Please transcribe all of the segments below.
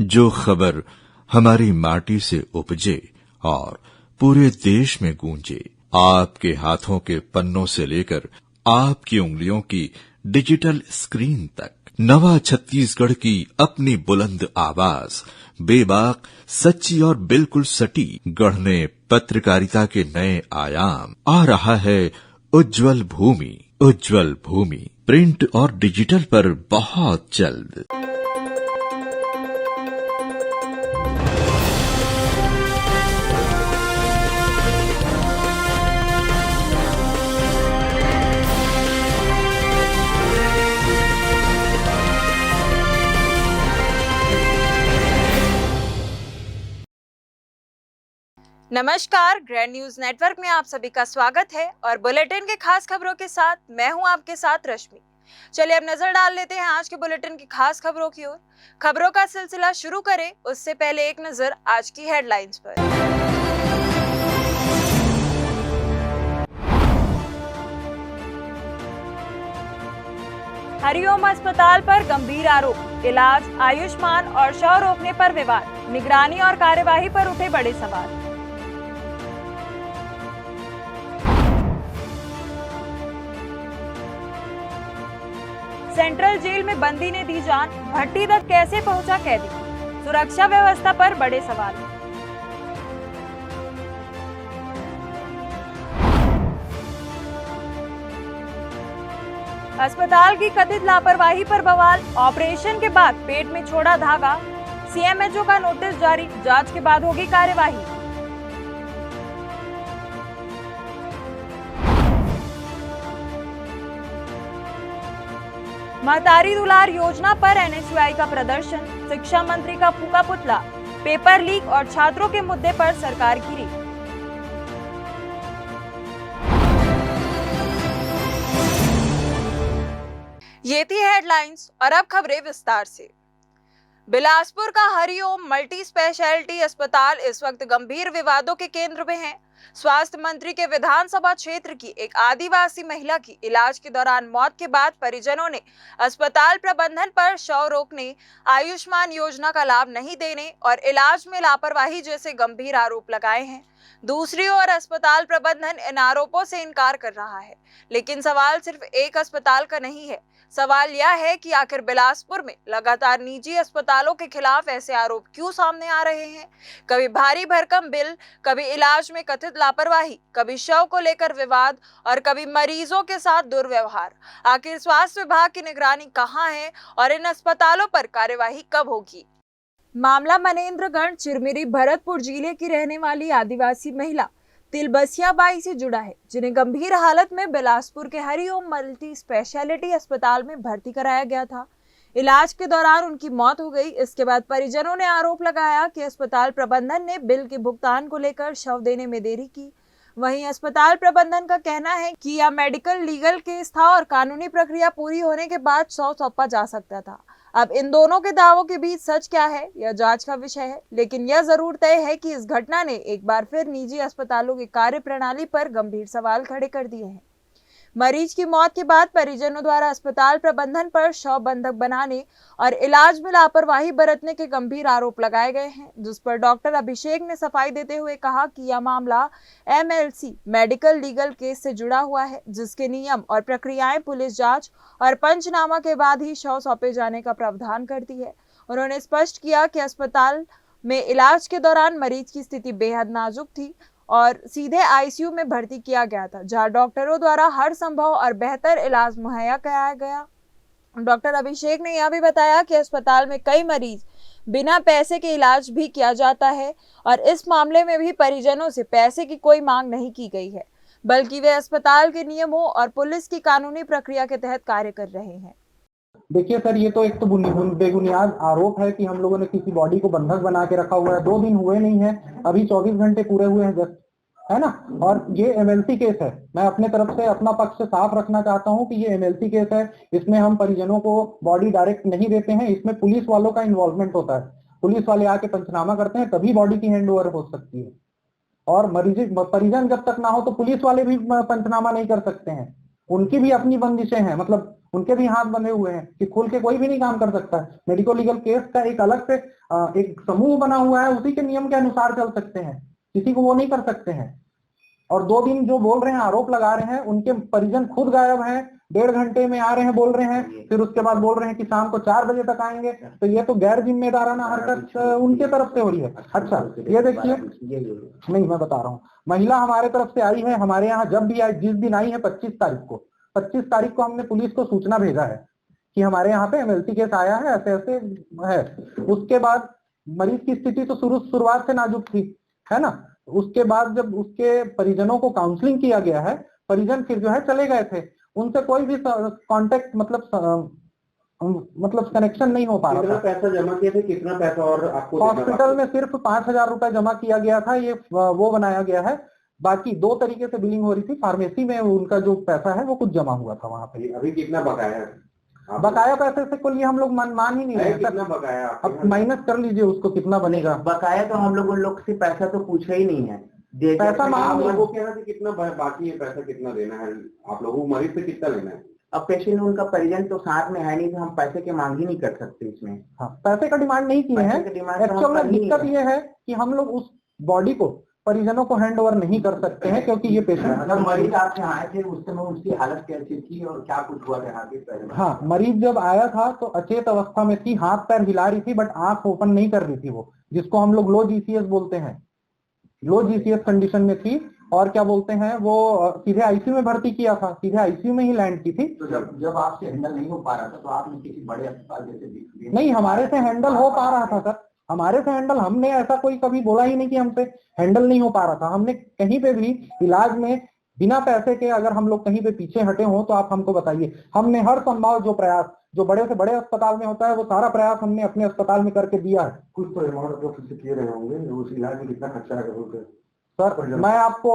जो खबर हमारी माटी से उपजे और पूरे देश में गूंजे, आपके हाथों के पन्नों से लेकर आपकी उंगलियों की डिजिटल स्क्रीन तक, नवा छत्तीसगढ़ की अपनी बुलंद आवाज, बेबाक, सच्ची और बिल्कुल सटीक, गढ़ने पत्रकारिता के नए आयाम। आ रहा है उज्जवल भूमि। उज्जवल भूमि प्रिंट और डिजिटल पर बहुत जल्द। नमस्कार, ग्रैंड न्यूज नेटवर्क में आप सभी का स्वागत है और बुलेटिन के खास खबरों के साथ मैं हूं आपके साथ रश्मि। चलिए अब नजर डाल लेते हैं आज के बुलेटिन की खास खबरों की ओर। खबरों का सिलसिला शुरू करें उससे पहले एक नजर आज की हेडलाइंस पर। हरिओम अस्पताल पर गंभीर आरोप, इलाज, आयुष्मान और शव रोकने पर विवाद, निगरानी और कार्यवाही पर उठे बड़े सवाल। सेंट्रल जेल में बंदी ने दी जान, भट्टी तक कैसे पहुंचा कैदी, सुरक्षा व्यवस्था पर बड़े सवाल। अस्पताल की कथित लापरवाही पर बवाल, ऑपरेशन के बाद पेट में छोड़ा धागा, सीएमएचओ का नोटिस जारी, जांच के बाद होगी कार्यवाही। महतारी दुलार योजना पर एनएसयूआई का प्रदर्शन, शिक्षा मंत्री का फूका पुतला, पेपर लीक और छात्रों के मुद्दे पर सरकार घिरी। ये थी हेडलाइंस और अब खबरें विस्तार से। बिलासपुर का हरिओम मल्टी स्पेशलिटी अस्पताल इस वक्त गंभीर विवादों के केंद्र में है। स्वास्थ्य मंत्री के विधानसभा क्षेत्र की एक आदिवासी महिला की इलाज के दौरान मौत के बाद परिजनों ने अस्पताल प्रबंधन पर शव रोकने, आयुष्मान योजना का लाभ नहीं देने और इलाज में लापरवाही जैसे गंभीर आरोप लगाए हैं। दूसरी ओर अस्पताल प्रबंधन इन आरोपों से इनकार कर रहा है, लेकिन सवाल सिर्फ एक अस्पताल का नहीं है। सवाल यह है कि आखिर बिलासपुर में लगातार निजी अस्पतालों के खिलाफ ऐसे आरोप क्यों सामने आ रहे हैं। कभी भारी भरकम बिल, कभी इलाज में कथित लापरवाही, कभी शव को लेकर विवाद और कभी मरीजों के साथ दुर्व्यवहार। आखिर स्वास्थ्य विभाग की निगरानी कहां है और इन अस्पतालों पर कार्यवाही कब होगी। मामला मनेन्द्रगढ़ चिरमिरी भरतपुर जिले की रहने वाली आदिवासी महिला तिलबसिया बाई से जुड़ा है, जिन्हें गंभीर हालत में बिलासपुर के हरिओम मल्टी स्पेशलिटी अस्पताल में भर्ती कराया गया था। इलाज के दौरान उनकी मौत हो गई। इसके बाद परिजनों ने आरोप लगाया कि अस्पताल प्रबंधन ने बिल के भुगतान को लेकर शव देने में देरी की। वहीं अस्पताल प्रबंधन का कहना है कि यह मेडिकल लीगल केस था और कानूनी प्रक्रिया पूरी होने के बाद शव सौंपा जा सकता था। अब इन दोनों के दावों के बीच सच क्या है, यह जांच का विषय है, लेकिन यह जरूर तय है कि इस घटना ने एक बार फिर निजी अस्पतालों की कार्यप्रणाली पर गंभीर सवाल खड़े कर दिए हैं। मरीज की मौत के बाद परिजनों द्वारा अस्पताल प्रबंधन पर शव बंधक बनाने और इलाज में लापरवाही बरतने के गंभीर आरोप लगाए गए हैं, जिस पर डॉक्टर अभिषेक ने सफाई देते हुए कहा कि यह मामला एमएलसी मेडिकल लीगल केस से जुड़ा हुआ है, जिसके नियम और प्रक्रियाएं पुलिस जांच और पंचनामा के बाद ही शव सौंपे जाने का प्रावधान करती है। उन्होंने स्पष्ट किया कि अस्पताल में इलाज के दौरान मरीज की स्थिति बेहद नाजुक थी और सीधे आईसीयू में भर्ती किया गया था, जहां डॉक्टरों द्वारा हर संभव और बेहतर इलाज मुहैया कराया गया। डॉक्टर अभिषेक ने यह भी बताया कि अस्पताल में कई मरीज बिना पैसे के इलाज भी किया जाता है और इस मामले में भी परिजनों से पैसे की कोई मांग नहीं की गई है, बल्कि वे अस्पताल के नियमों और पुलिस की कानूनी प्रक्रिया के तहत कार्य कर रहे हैं। देखिए सर, ये तो एक तो बेबुनियाद आरोप है कि हम लोगों ने किसी बॉडी को बंधक बना के रखा हुआ है। 2 दिन हुए नहीं है, अभी 24 घंटे पूरे हुए हैं जस्ट, है ना। और ये एमएलसी केस है। मैं अपने तरफ से अपना पक्ष साफ रखना चाहता हूं कि ये एमएलसी केस है। इसमें हम परिजनों को बॉडी डायरेक्ट नहीं देते हैं, इसमें पुलिस वालों का इन्वॉल्वमेंट होता है। पुलिस वाले आके पंचनामा करते हैं, तभी बॉडी की हैंड ओवर हो सकती है। और परिजन जब तक ना हो तो पुलिस वाले भी पंचनामा नहीं कर सकते हैं। उनकी भी अपनी बंदिशें हैं। मतलब उनके भी हाथ बंधे हुए हैं कि खुल के कोई भी नहीं काम कर सकता है। मेडिको लीगल केस का एक अलग से एक समूह बना हुआ है, उसी के नियम के अनुसार चल सकते हैं, किसी को वो नहीं कर सकते हैं। और 2 दिन जो बोल रहे हैं, आरोप लगा रहे हैं, उनके परिजन खुद गायब हैं, 1.5 घंटे में आ रहे हैं बोल रहे हैं, फिर उसके बाद बोल रहे हैं कि शाम को 4 बजे तक आएंगे। तो ये तो गैर जिम्मेदाराना हरकत उनके तरफ से हो रही है। अच्छा ये देखिए, नहीं मैं बता रहा हूँ, महिला हमारे तरफ से आई है, हमारे यहाँ जब भी आई, जिस दिन आई है 25 तारीख को हमने पुलिस को सूचना भेजा है कि हमारे यहाँ पे एमएलसी केस आया है, ऐसे ऐसे है। उसके बाद मरीज की स्थिति तो शुरुआत से नाजुक थी, है ना। उसके बाद जब उसके परिजनों को काउंसलिंग किया गया है, परिजन फिर जो है चले गए थे, उनसे कोई भी कांटेक्ट मतलब कनेक्शन नहीं हो पा रहा था। पैसा जमा किए थे, कितना पैसा और आपको हॉस्पिटल में सिर्फ 5,000 रुपए जमा किया गया था, ये वो बनाया गया है। बाकी 2 तरीके से बिलिंग हो रही थी, फार्मेसी में उनका जो पैसा है वो कुछ जमा हुआ था वहां पे। अभी कितना बकाया है? बकाया पैसे से कुल ये हम लोग मान ही नहीं रहे। कितना बकाया? अब माइनस कर लीजिए उसको, कितना बनेगा बकाया। तो हम लोग उन लोग से पैसा तो पूछा ही नहीं है, पैसा मांग लोगों के यहाँ कितना बाकी है, पैसा कितना देना है आप लोगों को, मरीज से कितना लेना है? अब पेशेंट उनका परिजन तो साथ में है नहीं, तो हम पैसे की मांग ही नहीं कर सकते इसमें। हाँ, पैसे का डिमांड नहीं किए हैं। एक्चुअल में दिक्कत ये है कि हम लोग उस बॉडी को परिजनों को हैंड ओवर नहीं कर सकते हैं, क्योंकि ये पेशेंट, जब मरीज आपके आए थे उस समय उसकी हालत कैसी थी और क्या कुछ हुआ था आगे? हाँ, मरीज जब आया था तो अचेत अवस्था में थी, हाथ पैर हिला रही थी, बट आंख ओपन नहीं कर रही थी, वो जिसको हम लोग लो जीसीएस बोलते हैं, लो जीसीएस कंडीशन में थी। और क्या बोलते हैं, वो सीधे आईसीयू में भर्ती किया था, सीधे आईसीयू में ही लैंड की थी। तो जब आपसे हैंडल नहीं हो पा रहा था तो आपने किसी बड़े अस्पताल जैसे? नहीं, हमारे से हैंडल हो पा रहा था सर, हमारे से हैंडल, हमने ऐसा कोई कभी बोला ही नहीं कि हमसे हैंडल नहीं हो पा रहा था। हमने कहीं पे भी इलाज में बिना पैसे के अगर हम लोग कहीं पे पीछे हटे हों तो आप हमको बताइए। हमने हर संभव जो प्रयास जो बड़े से बड़े अस्पताल में होता है वो सारा प्रयास हमने अपने अस्पताल में करके दिया है। कुछ तो अमाउंट जो फिर किए रहे होंगे, उस इलाज में कितना खर्चा है सर? मैं आपको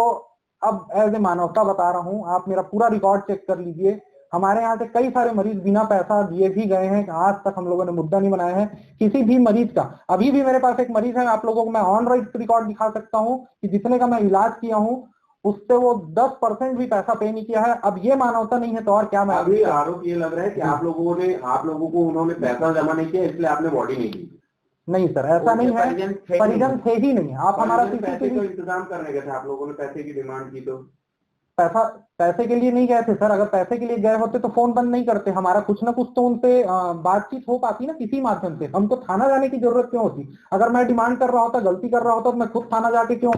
अब एज ए मानवता बता रहा हूँ, आप मेरा पूरा रिकॉर्ड चेक कर लीजिए। हमारे यहाँ से कई सारे मरीज बिना पैसा दिए भी गए हैं, आज तक हम लोगों ने मुद्दा नहीं बनाया है किसी भी मरीज का। अभी भी मेरे पास एक मरीज है, आप लोगों को मैं ऑन राइट रिकॉर्ड दिखा सकता हूँ कि जितने का मैं इलाज किया हूँ उससे वो 10% भी पैसा पे नहीं किया है। अब ये मानवता नहीं है तो और क्या? मैं अभी आरोप ये लग रहा है कि आप लोगों को उन्होंने पैसा जमा नहीं किया, इसलिए आपने बॉडी नहीं दी। नहीं सर, ऐसा नहीं है, परिजन थे ही नहीं। आप हमारा पैसे का इंतजाम करने गए थे, आप लोगों ने पैसे की डिमांड की तो पैसे के लिए नहीं गए थे सर। अगर पैसे के लिए गए होते तो फोन बंद नहीं करते, हमारा कुछ ना कुछ तो उनसे बातचीत हो पाती ना किसी माध्यम से। हमको थाना जाने की जरूरत क्यों होती? अगर मैं डिमांड कर रहा होता, गलती कर रहा होता, तो मैं खुद थाना जाके क्यों?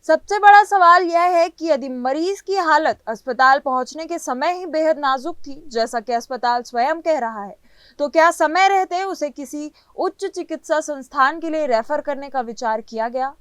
सबसे बड़ा सवाल यह है कि यदि मरीज की हालत अस्पताल पहुंचने के समय ही बेहद नाजुक थी, जैसा कि अस्पताल स्वयं कह रहा है, तो क्या समय रहते उसे किसी उच्च चिकित्सा संस्थान के लिए रेफर करने का विचार किया गया?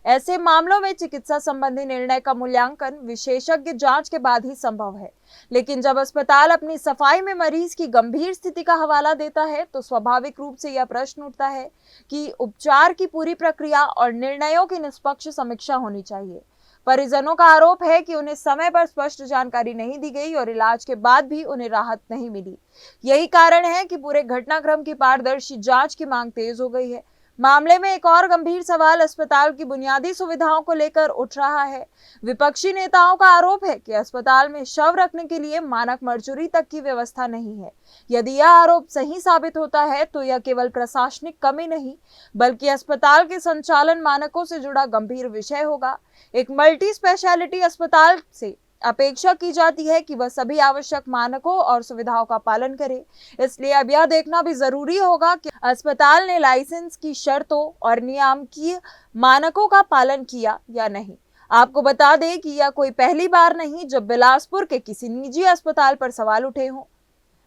ऐसे मामलों में चिकित्सा संबंधी निर्णय का मूल्यांकन विशेषज्ञ जांच के बाद ही संभव है। लेकिन जब अस्पताल अपनी सफाई में मरीज की गंभीर स्थिति का हवाला देता है तो स्वाभाविक रूप से यह प्रश्न उठता है कि उपचार की पूरी प्रक्रिया और निर्णयों की निष्पक्ष समीक्षा होनी चाहिए। परिजनों का आरोप है कि उन्हें समय पर स्पष्ट जानकारी नहीं दी गई और इलाज के बाद भी उन्हें राहत नहीं मिली। यही कारण है कि पूरे घटनाक्रम की पारदर्शी जांच की मांग तेज हो गई है। मामले में एक और गंभीर सवाल अस्पताल की बुनियादी सुविधाओं को लेकर उठ रहा है। विपक्षी नेताओं का आरोप है कि अस्पताल में शव रखने के लिए मानक मरचुरी तक की व्यवस्था नहीं है। यदि यह आरोप सही साबित होता है तो यह केवल प्रशासनिक कमी नहीं बल्कि अस्पताल के संचालन मानकों से जुड़ा गंभीर विषय होगा। एक मल्टी स्पेशलिटी अस्पताल से अपेक्षा की जाती है कि वह सभी आवश्यक मानकों और सुविधाओं का पालन करे। इसलिए अब यह देखना भी जरूरी होगा कि अस्पताल ने लाइसेंस की शर्तों और नियामकीय मानकों का पालन किया या नहीं। आपको बता दें कि यह कोई पहली बार नहीं जब बिलासपुर के किसी निजी अस्पताल पर सवाल उठे हों।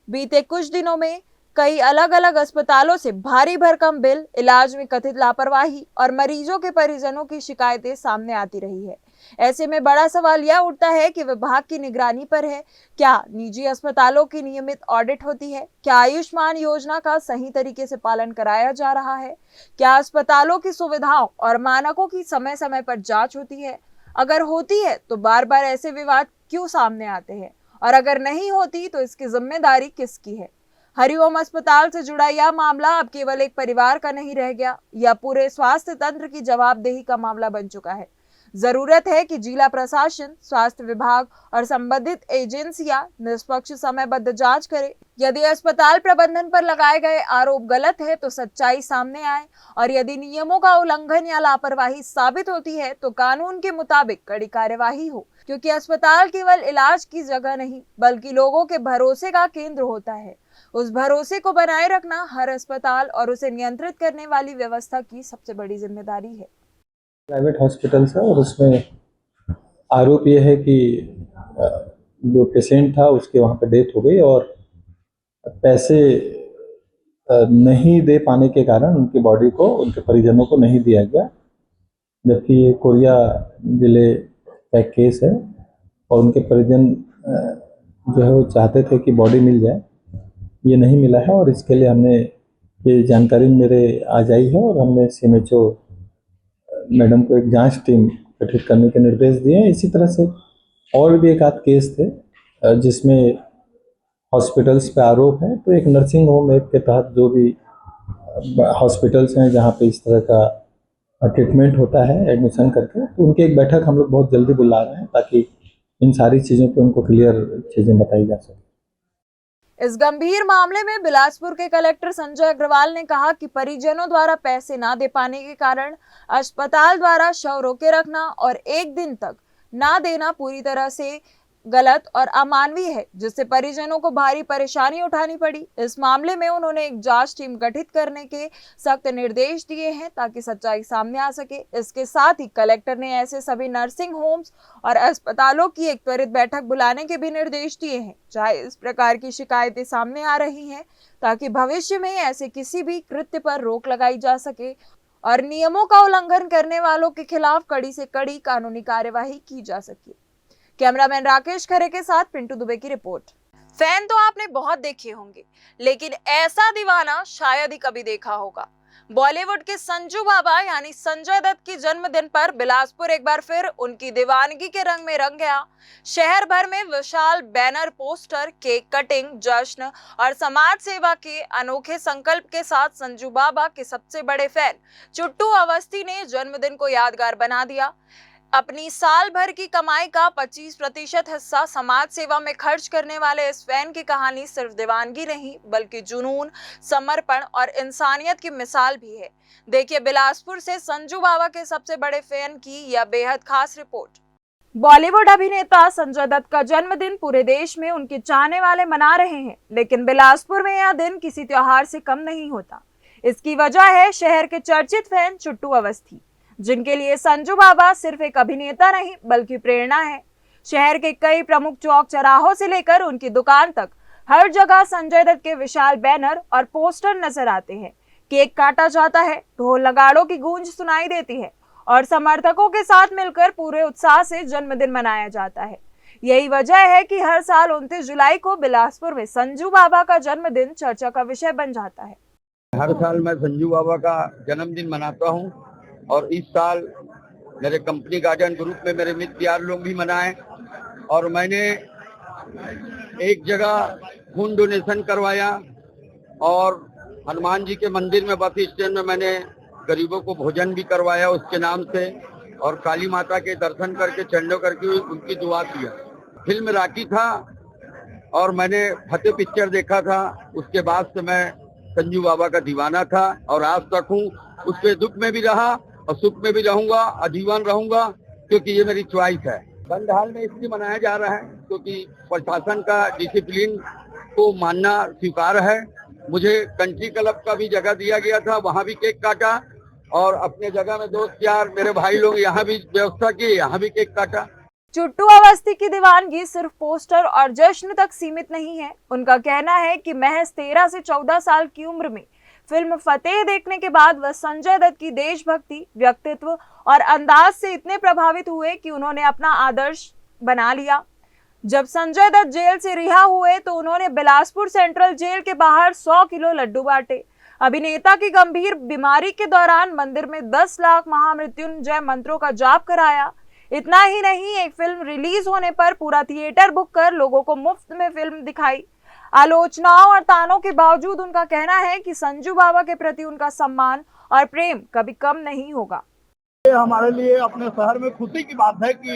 बीते कुछ दिनों में कई अलग अलग अस्पतालों से भारी भरकम बिल, इलाज में कथित लापरवाही और मरीजों के परिजनों की शिकायतें सामने आती रही है। ऐसे में बड़ा सवाल यह उठता है कि विभाग की निगरानी पर है, क्या निजी अस्पतालों की नियमित ऑडिट होती है, क्या आयुष्मान योजना का सही तरीके से पालन कराया जा रहा है, क्या अस्पतालों की सुविधाओं और मानकों की समय समय पर जांच होती है। अगर होती है तो बार बार ऐसे विवाद क्यों सामने आते हैं, और अगर नहीं होती तो इसकी जिम्मेदारी किसकी है। हरिओम अस्पताल से जुड़ा यह मामला अब केवल एक परिवार का नहीं रह गया, यह पूरे स्वास्थ्य तंत्र की जवाबदेही का मामला बन चुका है। जरूरत है कि जिला प्रशासन, स्वास्थ्य विभाग और संबंधित एजेंसियां निष्पक्ष समयबद्ध जांच करें। यदि अस्पताल प्रबंधन पर लगाए गए आरोप गलत है तो सच्चाई सामने आए और यदि नियमों का उल्लंघन या लापरवाही साबित होती है तो कानून के मुताबिक कड़ी कार्यवाही हो, क्योंकि अस्पताल केवल इलाज की जगह नहीं बल्कि लोगों के भरोसे का केंद्र होता है। उस भरोसे को बनाए रखना हर अस्पताल और उसे नियंत्रित करने वाली व्यवस्था की सबसे बड़ी जिम्मेदारी है। प्राइवेट हॉस्पिटल्स है और उसमें आरोप ये है कि जो पेशेंट था उसके वहाँ पे डेथ हो गई और पैसे नहीं दे पाने के कारण उनकी बॉडी को उनके परिजनों को नहीं दिया गया, जबकि ये कोरिया जिले का एक केस है और उनके परिजन जो है वो चाहते थे कि बॉडी मिल जाए, ये नहीं मिला है और इसके लिए हमने ये जानकारी मेरे आज आई है और हमने CMHO मैडम को एक जांच टीम गठित करने के निर्देश दिए हैं। इसी तरह से और भी एक आध केस थे जिसमें हॉस्पिटल्स पे आरोप है, तो एक नर्सिंग होम एक्ट के तहत जो भी हॉस्पिटल्स हैं जहाँ पे इस तरह का ट्रीटमेंट होता है एडमिशन करके, तो उनकी एक बैठक हम लोग बहुत जल्दी बुला रहे हैं ताकि इन सारी चीज़ों पे उनको क्लियर चीज़ें बताई जा सके। इस गंभीर मामले में बिलासपुर के कलेक्टर संजय अग्रवाल ने कहा कि परिजनों द्वारा पैसे ना दे पाने के कारण अस्पताल द्वारा शव रोके रखना और 1 दिन तक ना देना पूरी तरह से गलत और अमानवीय है, जिससे परिजनों को भारी परेशानी उठानी पड़ी। इस मामले में उन्होंने एक जांच टीम गठित करने के सख्त निर्देश दिए हैं ताकि सच्चाई सामने आ सके। इसके साथ ही कलेक्टर ने ऐसे सभी नर्सिंग होम्स और अस्पतालों की एक त्वरित बैठक बुलाने के भी निर्देश दिए हैं चाहे इस प्रकार की शिकायतें सामने आ रही हैं, ताकि भविष्य में ऐसे किसी भी कृत्य पर रोक लगाई जा सके और नियमों का उल्लंघन करने वालों के खिलाफ कड़ी से कड़ी कानूनी कार्यवाही की जा सके। कैमरामैन राकेश खरे के साथ पिंटू दुबे की रिपोर्ट। फैन तो आपने बहुत देखे होंगे, लेकिन ऐसा दीवाना शायद ही कभी देखा होगा। बॉलीवुड के संजू बाबा यानी संजय दत्त की जन्मदिन पर बिलासपुर एक बार फिर उनकी दीवानगी के रंग में रंग गया। शहर भर में विशाल बैनर, पोस्टर, केक कटिंग, जश्न और समाज सेवा के अनोखे संकल्प के साथ संजू बाबा के सबसे बड़े फैन चुट्टू अवस्थी ने जन्मदिन को यादगार बना दिया। अपनी साल भर की कमाई का 25% हिस्सा समाज सेवा में खर्च करने वाले इस फैन की कहानी सिर्फ दीवानगी नहीं बल्कि जुनून, समर्पण और इंसानियत की मिसाल भी है। देखिए बिलासपुर से संजू बाबा के सबसे बड़े फैन की यह बेहद खास रिपोर्ट। बॉलीवुड अभिनेता संजय दत्त का जन्मदिन पूरे देश में उनके चाहने वाले मना रहे हैं, लेकिन बिलासपुर में यह दिन किसी त्योहार से कम नहीं होता। इसकी वजह है शहर के चर्चित फैन चुट्टू अवस्थी, जिनके लिए संजू बाबा सिर्फ एक अभिनेता नहीं बल्कि प्रेरणा है। शहर के कई प्रमुख चौक चौराहों से लेकर उनकी दुकान तक हर जगह संजय दत्त के विशाल बैनर और पोस्टर नजर आते हैं। केक काटा जाता है, ढोल नगाड़ों की गूंज सुनाई देती है और समर्थकों के साथ मिलकर पूरे उत्साह से जन्मदिन मनाया जाता है। यही वजह है कि हर साल 29 जुलाई को बिलासपुर में संजू बाबा का जन्मदिन चर्चा का विषय बन जाता है। हर साल मैं संजू बाबा का जन्मदिन मनाता हूँ और इस साल मेरे कंपनी गार्डन ग्रुप में मेरे मित्र यार लोग भी मनाए और मैंने एक जगह खून डोनेशन करवाया और हनुमान जी के मंदिर में बस स्टैंड में मैंने गरीबों को भोजन भी करवाया उसके नाम से और काली माता के दर्शन करके चंडो करके उनकी दुआ किया। फिल्म राखी था और मैंने फतेह पिक्चर देखा था, उसके बाद से मैं संजू बाबा का दीवाना था और आज तक हूँ। उसके दुख में भी रहा और सुख में भी रहूंगा, आजीवन रहूंगा, क्योंकि ये मेरी च्वाइस है। बंद हाल में इसलिए मनाया जा रहा है क्योंकि प्रशासन का डिसिप्लिन को मानना स्वीकार है। मुझे कंट्री क्लब का भी जगह दिया गया था, वहाँ भी केक काटा और अपने जगह में दोस्त यार मेरे भाई लोग यहाँ भी व्यवस्था की, यहाँ भी केक काटा। चुट्टू अवस्थी की दीवानगी सिर्फ पोस्टर और जश्न तक सीमित नहीं है। उनका कहना है कि महज 13 से 14 साल की उम्र में फिल्म फतेह देखने के बाद वह संजय दत्त की देशभक्ति, व्यक्तित्व और अंदाज से इतने प्रभावित हुए कि उन्होंने अपना आदर्श बना लिया। जब संजय दत्त जेल से रिहा हुए तो उन्होंने बिलासपुर सेंट्रल जेल के बाहर 100 किलो लड्डू बांटे। अभिनेता की गंभीर बीमारी के दौरान मंदिर में 10 लाख महामृत्युंजय मंत्रों का जाप कराया। इतना ही नहीं, एक फिल्म रिलीज होने पर पूरा थिएटर बुक कर लोगों को मुफ्त में फिल्म दिखाई। आलोचनाओं और तानों के बावजूद उनका कहना है कि संजू बाबा के प्रति उनका सम्मान और प्रेम कभी कम नहीं होगा। ये हमारे लिए अपने शहर में खुशी की बात है कि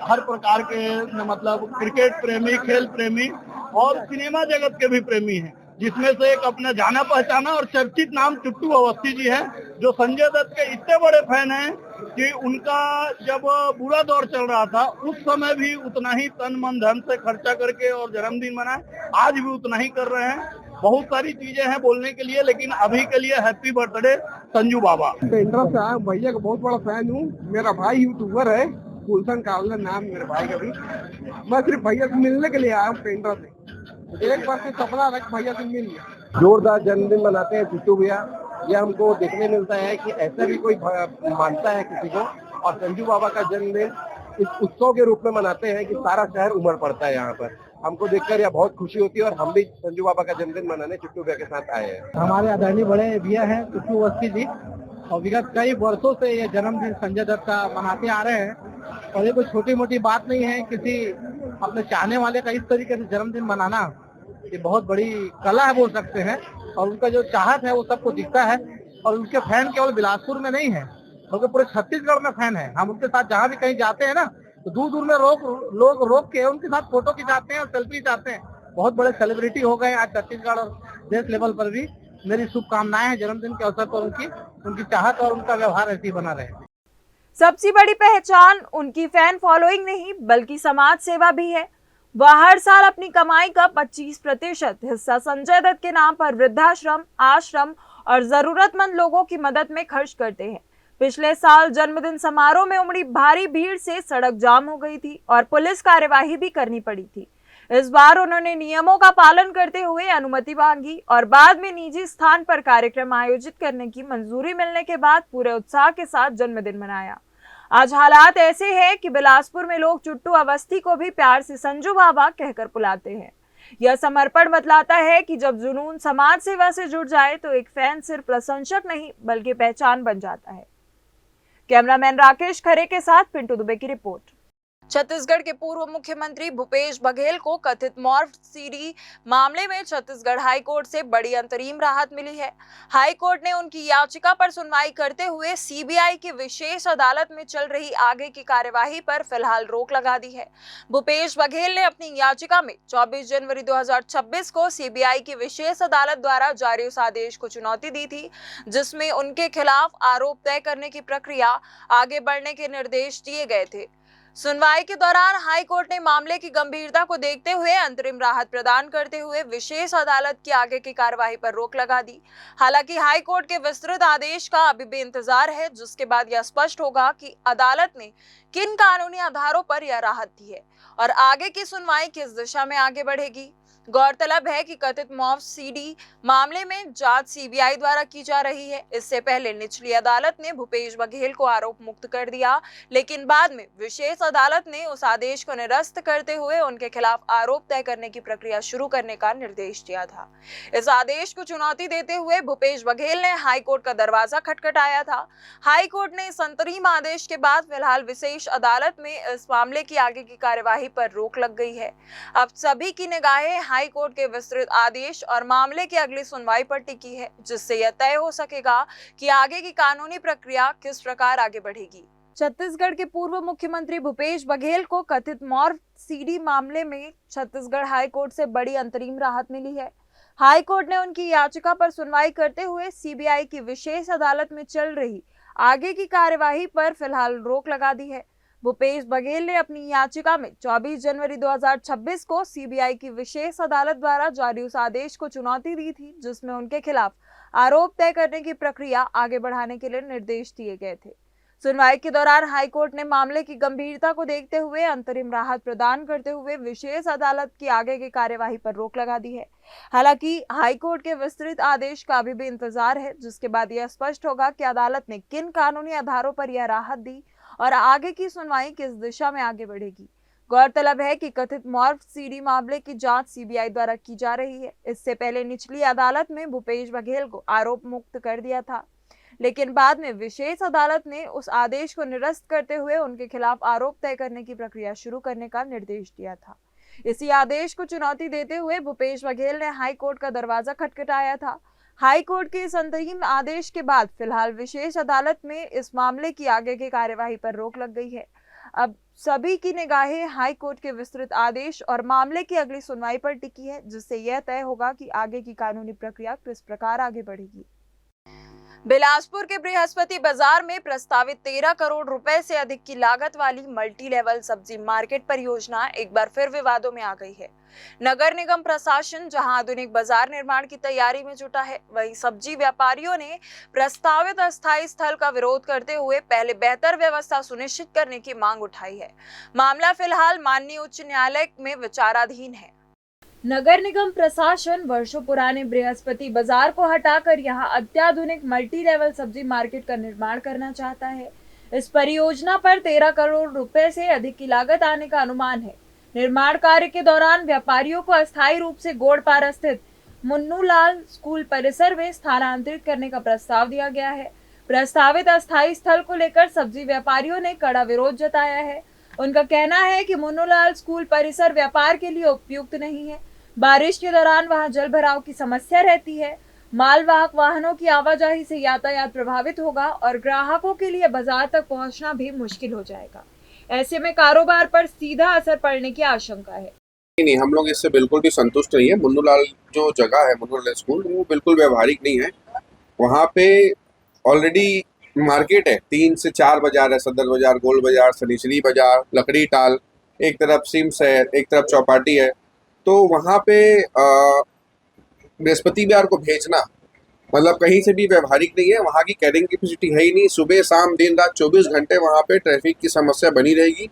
हर प्रकार के मतलब क्रिकेट प्रेमी, खेल प्रेमी और सिनेमा जगत के भी प्रेमी हैं, जिसमें से एक अपना जाना पहचाना और चर्चित नाम चुट्टू अवस्थी जी है, जो संजय दत्त के इतने बड़े फैन हैं कि उनका जब बुरा दौर चल रहा था उस समय भी उतना ही तन मन धन से खर्चा करके और जन्मदिन मनाए, आज भी उतना ही कर रहे हैं। बहुत सारी चीजें हैं बोलने के लिए, लेकिन अभी के लिए हैप्पी बर्थडे संजू बाबा। पेंड्रा से आया, भैया का बहुत बड़ा फैन हूँ। मेरा भाई यूट्यूबर है, गुलशन कावला नाम मेरे भाई का भी। मैं सिर्फ भैया से मिलने के लिए आया हूँ पेंड्रा से। एक बार से सपना रख भैया से मिल लिया। जोरदार जन्मदिन मनाते हैं चुट्टू भैया। यह हमको देखने मिलता है कि ऐसा भी कोई मानता है किसी को, और संजू बाबा का जन्मदिन इस उत्सव के रूप में मनाते हैं कि सारा शहर उमड़ पड़ता है यहाँ पर। हमको देखकर यह बहुत खुशी होती है और हम भी संजू बाबा का जन्मदिन मनाने चुट्टू भैया के साथ आए हैं। हमारे आदरणीय बड़े भैया हैं चुट्टू अवस्थी जी, और विगत कई वर्षों से ये जन्मदिन संजय दत्त का मनाते आ रहे हैं। और ये कोई छोटी मोटी बात नहीं है, किसी अपने चाहने वाले का इस तरीके से जन्मदिन मनाना ये बहुत बड़ी कला है बोल सकते हैं। और उनका जो चाहत है वो सबको दिखता है, और उनके फैन केवल बिलासपुर में नहीं है बल्कि पूरे छत्तीसगढ़ में फैन है। हम उनके साथ जहाँ भी कहीं जाते हैं ना, तो दूर दूर में लोग रोक के उनके साथ फोटो खिंचाते हैं और सेल्फी खिंचाते हैं। बहुत बड़े सेलिब्रिटी हो गए आज छत्तीसगढ़ और देश लेवल पर भी। मेरी शुभकामनाएं हैं जन्मदिन के अवसर पर उनकी चाहत और उनका व्यवहार ऐसे ही बना रहे। सबसे बड़ी पहचान उनकी फैन फॉलोइंग नहीं बल्कि समाज सेवा भी है। वह हर साल अपनी कमाई का 25% हिस्सा संजय दत्त के नाम पर वृद्धाश्रम, आश्रम और जरूरतमंद लोगों की मदद में खर्च करते हैं। पिछले साल जन्मदिन समारोह में उमड़ी भारी भीड़ से सड़क जाम हो गई थी और पुलिस कार्यवाही भी करनी पड़ी थी। इस बार उन्होंने नियमों का पालन करते हुए अनुमति मांगी और बाद में निजी स्थान पर कार्यक्रम आयोजित करने की मंजूरी मिलने के बाद पूरे उत्साह के साथ जन्मदिन मनाया। आज हालात ऐसे हैं कि बिलासपुर में लोग चुट्टू अवस्थी को भी प्यार से संजू बाबा कहकर बुलाते हैं। यह समर्पण बतलाता है कि जब जुनून समाज सेवा से जुड़ जाए तो एक फैन सिर्फ प्रशंसक नहीं बल्कि पहचान बन जाता है। कैमरामैन राकेश खरे के साथ पिंटू दुबे की रिपोर्ट। छत्तीसगढ़ के पूर्व मुख्यमंत्री भूपेश बघेल को कथित मॉर्फ सीडी मामले में छत्तीसगढ़ हाई कोर्ट से बड़ी अंतरिम राहत मिली है। हाई कोर्ट ने उनकी याचिका पर सुनवाई करते हुए सीबीआई की विशेष अदालत में चल रही आगे की कार्यवाही पर फिलहाल रोक लगा दी है। भूपेश बघेल ने अपनी याचिका में 24 जनवरी 2026 को सीबीआई की विशेष अदालत द्वारा जारी उस आदेश को चुनौती दी थी, जिसमें उनके खिलाफ आरोप तय करने की प्रक्रिया आगे बढ़ने के निर्देश दिए गए थे। सुनवाई के दौरान हाई कोर्ट ने मामले की गंभीरता को देखते हुए अंतरिम राहत प्रदान करते हुए विशेष अदालत की आगे की कार्यवाही पर रोक लगा दी। हालांकि हाई कोर्ट के विस्तृत आदेश का अभी भी इंतजार है, जिसके बाद यह स्पष्ट होगा कि अदालत ने किन कानूनी आधारों पर यह राहत दी है और आगे की सुनवाई किस दिशा में आगे बढ़ेगी। गौरतलब है कि कथित मॉर्फ सीडी मामले में जांच सीबीआई द्वारा की जा रही है। इससे पहले निचली अदालत ने भूपेश बघेल को आरोप मुक्त कर दिया, लेकिन बाद में विशेष अदालत ने उस आदेश को निरस्त करते हुए उनके खिलाफ आरोप तय करने की प्रक्रिया शुरू करने का निर्देश दिया था। इस आदेश को चुनौती देते हुए भूपेश बघेल ने हाई कोर्ट का दरवाजा खटखटाया था। हाई कोर्ट ने इस अंतरिम आदेश के बाद फिलहाल विशेष अदालत में इस मामले की आगे की कार्यवाही पर रोक लग गई है। अब सभी की निगाहें हाई कोर्ट के विस्तृत आदेश और मामले की अगली सुनवाई पर टिकी है, जिससे यह तय हो सकेगा कि आगे की कानूनी प्रक्रिया किस प्रकार आगे बढ़ेगी। छत्तीसगढ़ के पूर्व मुख्यमंत्री भूपेश बघेल को कथित मॉर्फ सीडी मामले में छत्तीसगढ़ हाई कोर्ट से बड़ी अंतरिम राहत मिली है। हाई कोर्ट ने उनकी याचिका पर सुनवाई करते हुए सीबीआई की विशेष अदालत में चल रही आगे की कार्यवाही पर फिलहाल रोक लगा दी है। भूपेश बघेल ने अपनी याचिका में 24 जनवरी 2026 को सीबीआई की विशेष अदालत द्वारा जारी उस आदेश को चुनौती दी थी, जिसमें उनके खिलाफ आरोप तय करने की प्रक्रिया आगे बढ़ाने के लिए निर्देश दिए गए थे। सुनवाई के दौरान हाई कोर्ट ने मामले की गंभीरता को देखते हुए अंतरिम राहत प्रदान करते हुए विशेष अदालत की आगे की कार्यवाही पर रोक लगा दी है। हालांकि हाई कोर्ट के विस्तृत आदेश का अभी भी इंतजार है, जिसके बाद यह स्पष्ट होगा कि अदालत ने किन कानूनी आधारों पर यह राहत दी और आगे की सुनवाई किस दिशा में आगे बढ़ेगी। गौरतलब है कि कथित मॉर्फ सीडी मामले की जांच सीबीआई द्वारा की जा रही है। इससे पहले निचली अदालत में भूपेश बघेल को आरोप मुक्त कर दिया था, लेकिन बाद में विशेष अदालत ने उस आदेश को निरस्त करते हुए उनके खिलाफ आरोप तय करने की प्रक्रिया शुरू करने का निर्देश दिया था। इसी आदेश को चुनौती देते हुए भूपेश बघेल ने हाई कोर्ट का दरवाजा खटखटाया था। हाई कोर्ट के इस अंतरिम आदेश के बाद फिलहाल विशेष अदालत में इस मामले की आगे की कार्यवाही पर रोक लग गई है। अब सभी की निगाहें हाई कोर्ट के विस्तृत आदेश और मामले की अगली सुनवाई पर टिकी है, जिससे यह तय होगा कि आगे की कानूनी प्रक्रिया किस प्रकार आगे बढ़ेगी। बिलासपुर के बृहस्पति बाजार में प्रस्तावित 13 करोड़ रुपए से अधिक की लागत वाली मल्टी लेवल सब्जी मार्केट परियोजना एक बार फिर विवादों में आ गई है। नगर निगम प्रशासन जहां आधुनिक बाजार निर्माण की तैयारी में जुटा है, वहीं सब्जी व्यापारियों ने प्रस्तावित अस्थायी स्थल का विरोध करते हुए पहले बेहतर व्यवस्था सुनिश्चित करने की मांग उठाई है। मामला फिलहाल माननीय उच्च न्यायालय में विचाराधीन है। नगर निगम प्रशासन वर्षों पुराने बृहस्पति बाजार को हटाकर यहां अत्याधुनिक मल्टी लेवल सब्जी मार्केट का निर्माण करना चाहता है। इस परियोजना पर 13 करोड़ रुपए से अधिक की लागत आने का अनुमान है। निर्माण कार्य के दौरान व्यापारियों को अस्थायी रूप से गोड़पारा स्थित मुन्नूलाल स्कूल परिसर में स्थानांतरित करने का प्रस्ताव दिया गया है। प्रस्तावित अस्थायी स्थल को लेकर सब्जी व्यापारियों ने कड़ा विरोध जताया है। उनका कहना है कि मुन्नूलाल स्कूल परिसर व्यापार के लिए उपयुक्त नहीं है। बारिश के दौरान वहां जल भराव की समस्या रहती है। मालवाहक वाहनों की आवाजाही से यातायात प्रभावित होगा और ग्राहकों के लिए बाजार तक पहुंचना भी मुश्किल हो जाएगा। ऐसे में कारोबार पर सीधा असर पड़ने की आशंका है। नहीं, हम लोग इससे बिल्कुल भी संतुष्ट नहीं है। मुन्नूलाल जो जगह है, मुन्नूलाल स्कूल, वो बिल्कुल व्यवहारिक नहीं है। वहाँ पे ऑलरेडी मार्केट है, 3 से 4 बाजार है, सदर बाजार, गोल बाजार, शनिचरी बाजार, लकड़ी टाल, एक तरफ सिम्स है, एक तरफ चौपाटी है। तो वहाँ पे बृहस्पति बाजार को भेजना मतलब कहीं से भी व्यवहारिक नहीं है। वहाँ की कैरिंग कैपेसिटी है ही नहीं। सुबह शाम दिन रात 24 घंटे वहाँ पे ट्रैफिक की समस्या बनी रहेगी।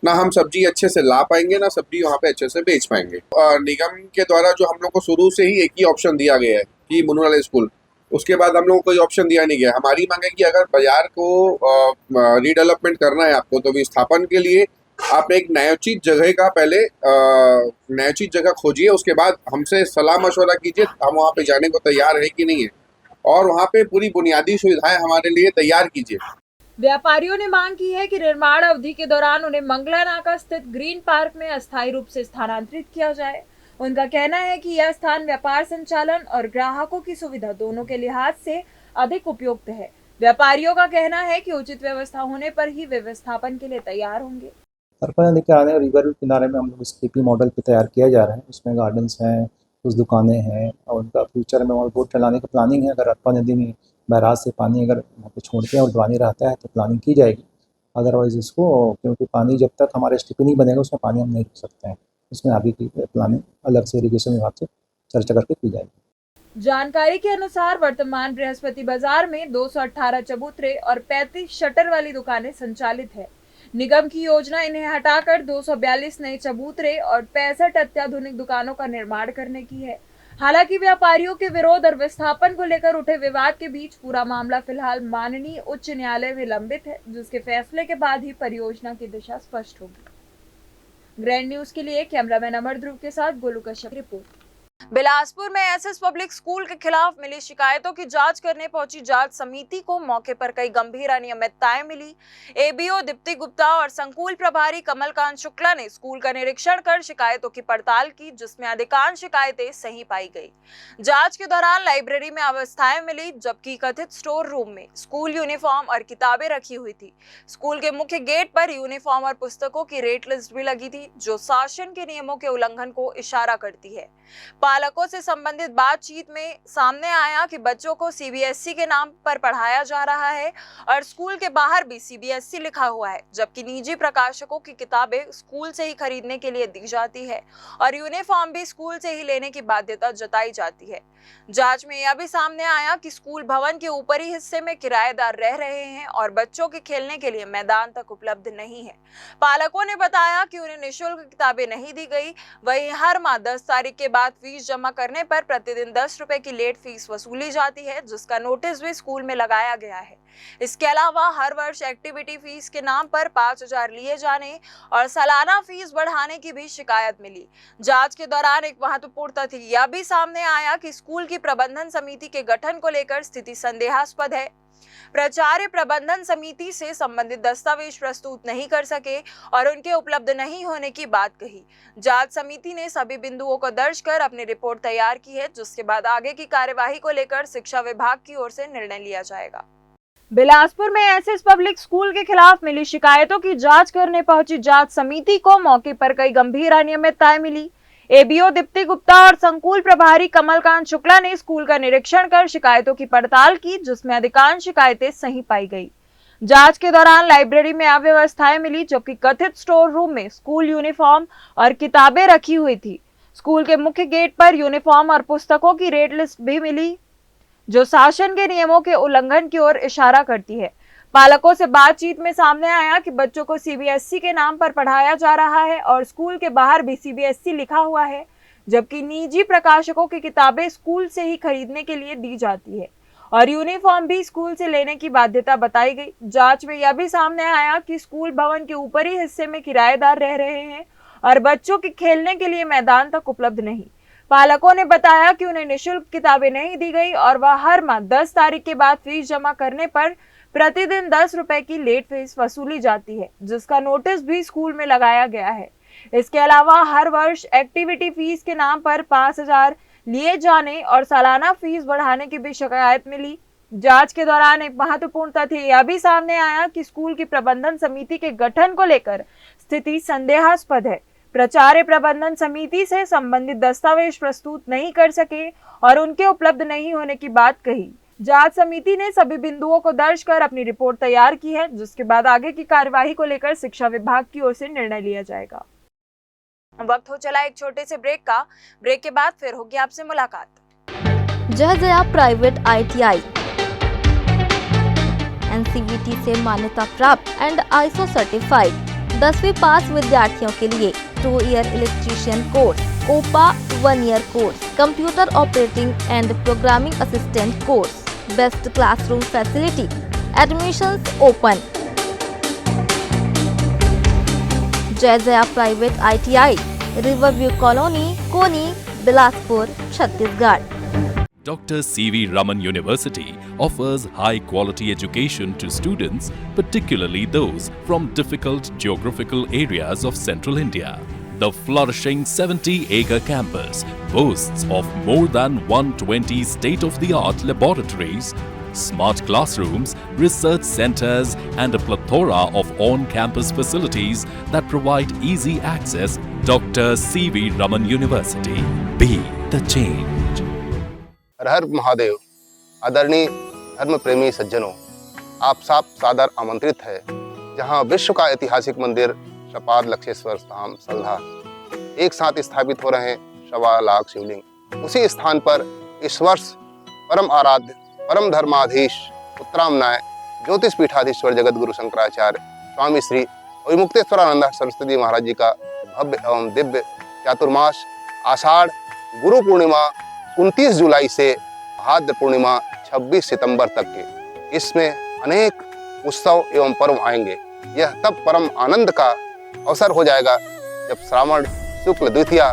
ना हम सब्जी अच्छे से ला पाएंगे, ना सब्जी वहाँ पे अच्छे से बेच पाएंगे। निगम के द्वारा जो हम लोग को शुरू से ही एक ही ऑप्शन दिया गया है कि मुन्नूलाल स्कूल, उसके बाद हम लोग को कोई ऑप्शन दिया नहीं गया। हमारी मांग है कि अगर बाजार को रीडेवलपमेंट करना है आपको, तो विस्थापन के लिए आप एक न्यायोचित जगह का पहले न्यायोचित जगह खोजिए, उसके बाद हमसे सलाह मशवरा कीजिए हम वहाँ पे जाने को तैयार है कि नहीं है, और वहाँ पे पूरी बुनियादी सुविधाएं हमारे लिए तैयार कीजिए। व्यापारियों ने मांग की है कि निर्माण अवधि के दौरान उन्हें मंगला नाका स्थित ग्रीन पार्क में अस्थायी रूप से स्थानांतरित किया जाए। उनका कहना है कि यह स्थान व्यापार संचालन और ग्राहकों की सुविधा दोनों के लिहाज से अधिक उपयुक्त है। व्यापारियों का कहना है कि उचित व्यवस्था होने पर ही वे विस्थापन के लिए तैयार होंगे। सरपंच नदी के आने रिवर किनारे में हम लोग स्कीपी मॉडल पे तैयार किया जा रहा है। उसमें गार्डन्स हैं, कुछ दुकानें हैं, और उनका फ्यूचर में और बोट चलाने की प्लानिंग है। अगर अरपा नदी में बैराज से पानी अगर वहाँ पे छोड़ते हैं और पानी रहता है तो प्लानिंग की जाएगी। अदरवाइज़ इसको, क्योंकि पानी जब तक हमारा स्टीपी नहीं बनेगा उसमें पानी हम नहीं रोक सकते हैं। उसमें आगे की प्लानिंग अलग से इरिगेशन विभाग से चर्चा करके की जाएगी। जानकारी के अनुसार वर्तमान बृहस्पति बाजार में 218 चबूतरे और 35 शटर वाली दुकानें संचालित है। निगम की योजना इन्हें हटाकर 242 नए चबूतरे और 65 अत्याधुनिक दुकानों का निर्माण करने की है। हालांकि व्यापारियों के विरोध और विस्थापन को लेकर उठे विवाद के बीच पूरा मामला फिलहाल माननीय उच्च न्यायालय में लंबित है, जिसके फैसले के बाद ही परियोजना की दिशा स्पष्ट होगी। ग्रैंड न्यूज के लिए कैमरामैन अमर ध्रुव के साथ गोलू कश्यप रिपोर्ट। बिलासपुर में एसएस पब्लिक स्कूल के खिलाफ मिली शिकायतों की जांच करने पहुंची जांच समिति को मौके पर कई गंभीर अनियमितताएं मिली। एबीओ दीप्ति गुप्ता और संकुल प्रभारी कमलकांत शुक्ला ने स्कूल का निरीक्षण कर शिकायतों की पड़ताल की, जिसमें अधिकांश शिकायतें सही पाई गई। जांच के दौरान लाइब्रेरी में अव्यवस्थाएं मिली, जबकि कथित स्टोर रूम में स्कूल यूनिफॉर्म और किताबें रखी हुई थी। स्कूल के मुख्य गेट पर यूनिफॉर्म और पुस्तकों की रेट लिस्ट भी लगी थी, जो शासन के नियमों के उल्लंघन को इशारा करती है। पालकों से संबंधित बातचीत में सामने आया कि बच्चों को सीबीएसई के नाम पर पढ़ाया जा रहा है और स्कूल के बाहर भी सीबीएसई लिखा हुआ है, जबकि निजी प्रकाशकों की किताबें स्कूल से ही खरीदने के लिए दी जाती है और यूनिफॉर्म भी स्कूल से ही लेने की बाध्यता जताई जाती है। जांच में यह भी सामने आया कि स्कूल भवन के ऊपरी हिस्से में किराएदार रह रहे हैं और बच्चों के खेलने के लिए मैदान तक उपलब्ध नहीं है। पालकों ने बताया कि उन्हें निःशुल्क किताबें नहीं दी गई। वहीं हर माह 10 तारीख के बाद फीस जमा करने पर प्रतिदिन 10 रुपए की लेट फीस वसूली जाती है, जिसका नोटिस भी स्कूल में लगाया गया है। इसके अलावा हर वर्ष एक्टिविटी फीस के नाम पर 5,000 लिए जाने और सालाना फीस बढ़ाने की भी शिकायत मिली। जांच के दौरान एक महत्वपूर्ण तथ्य यह भी सामने आया कि स्कूल की प्रबंधन समिति के गठन को लेकर स्थिति संदेहास्पद है। प्राचार्य प्रबंधन समिति से संबंधित दस्तावेज प्रस्तुत नहीं कर सके और उनके उपलब्ध नहीं होने की बात कही। जांच समिति ने सभी बिंदुओं को दर्ज कर अपनी रिपोर्ट तैयार की है, जिसके बाद आगे की कार्यवाही को लेकर शिक्षा विभाग की ओर से निर्णय लिया जाएगा। बिलासपुर में एसएस पब्लिक स्कूल के खिलाफ मिली शिकायतों की जांच करने पहुंची जांच समिति को मौके पर कई गंभीर अनियमितताएं मिली। एबीओ दीप्ति गुप्ता और संकुल प्रभारी कमलकांत शुक्ला ने स्कूल का निरीक्षण कर शिकायतों की पड़ताल की, जिसमें अधिकांश शिकायतें सही पाई गई। जांच के दौरान लाइब्रेरी में अव्यवस्थाएं मिली, जबकि कथित स्टोर रूम में स्कूल यूनिफॉर्म और किताबें रखी हुई थी। स्कूल के मुख्य गेट पर यूनिफॉर्म और पुस्तकों की रेट लिस्ट भी मिली, जो शासन के नियमों के उल्लंघन की ओर इशारा करती है। पालकों से बातचीत में सामने आया कि बच्चों को सीबीएसई के नाम पर पढ़ाया जा रहा है और स्कूल के बाहर भी सीबीएसई लिखा हुआ है, जबकि निजी प्रकाशकों की किताबें स्कूल से ही खरीदने के लिए दी जाती है और यूनिफॉर्म भी स्कूल से लेने की बाध्यता बताई गई। जांच में यह भी सामने आया कि स्कूल भवन के ऊपरी हिस्से में किराएदार रह रहे हैं और बच्चों के खेलने के लिए मैदान तक उपलब्ध नहीं। पालकों ने बताया कि उन्हें निःशुल्क किताबें नहीं दी गई और वह हर माह 10 तारीख के बाद फीस जमा करने पर प्रतिदिन 10 रुपए की लेट फीस वसूली जाती है, जिसका नोटिस भी स्कूल में लगाया गया है। इसके अलावा हर वर्ष एक्टिविटी फीस के नाम पर 5,000 लिए जाने और सालाना फीस बढ़ाने की भी शिकायत मिली। जांच के दौरान एक महत्वपूर्ण तथ्य यह भी सामने आया कि स्कूल की प्रबंधन समिति के गठन को लेकर स्थिति संदेहास्पद है। प्राचार्य प्रबंधन समिति से संबंधित दस्तावेज प्रस्तुत नहीं कर सके और उनके उपलब्ध नहीं होने की बात कही। जांच समिति ने सभी बिंदुओं को दर्ज कर अपनी रिपोर्ट तैयार की है, जिसके बाद आगे की कार्यवाही को लेकर शिक्षा विभाग की ओर से निर्णय लिया जाएगा। वक्त हो चला एक छोटे से ब्रेक का। ब्रेक के बाद फिर होगी आपसे मुलाकात। जया प्राइवेट ITI NCVT से मान्यता प्राप्त एंड ISO सर्टिफाइड 10वीं पास विद्यार्थियों के लिए 2 year electrician course, OPA 1 year course, computer operating and programming assistant course, best classroom facility, admissions open. Jaya private ITI, riverview colony, Koni, Bilaspur, Chhattisgarh. Dr. C.V. Raman University offers high-quality education to students, particularly those from difficult geographical areas of central India. The flourishing 70-acre campus boasts of more than 120 state-of-the-art laboratories, smart classrooms, research centers, and a plethora of on-campus facilities that provide easy access. Dr. C.V. Raman University. Be the change. हर हर महादेव। आदरणीय धर्म प्रेमी सज्जनों, आप सब सादर आमंत्रित है जहां विश्व का ऐतिहासिक मंदिर शपाद लक्षेश्वर धाम सल्धा एक साथ स्थापित हो रहे हैं 1.25 लाख शिवलिंग। उसी स्थान पर इस वर्ष परम आराध्य परम धर्माधीश उत्तरामनाय ज्योतिष पीठाधीश्वर जगत गुरु शंकराचार्य स्वामी श्री अविमुक्तेश्वरानंद सरस्वती महाराज जी का भव्य एवं दिव्य चातुर्मास आषाढ़ गुरु पूर्णिमा 29 जुलाई से भाद्र पूर्णिमा 26 सितंबर तक के इसमें अनेक उत्सव एवं पर्व आएंगे। यह तब परम आनंद का अवसर हो जाएगा जब श्रावण शुक्ल द्वितीया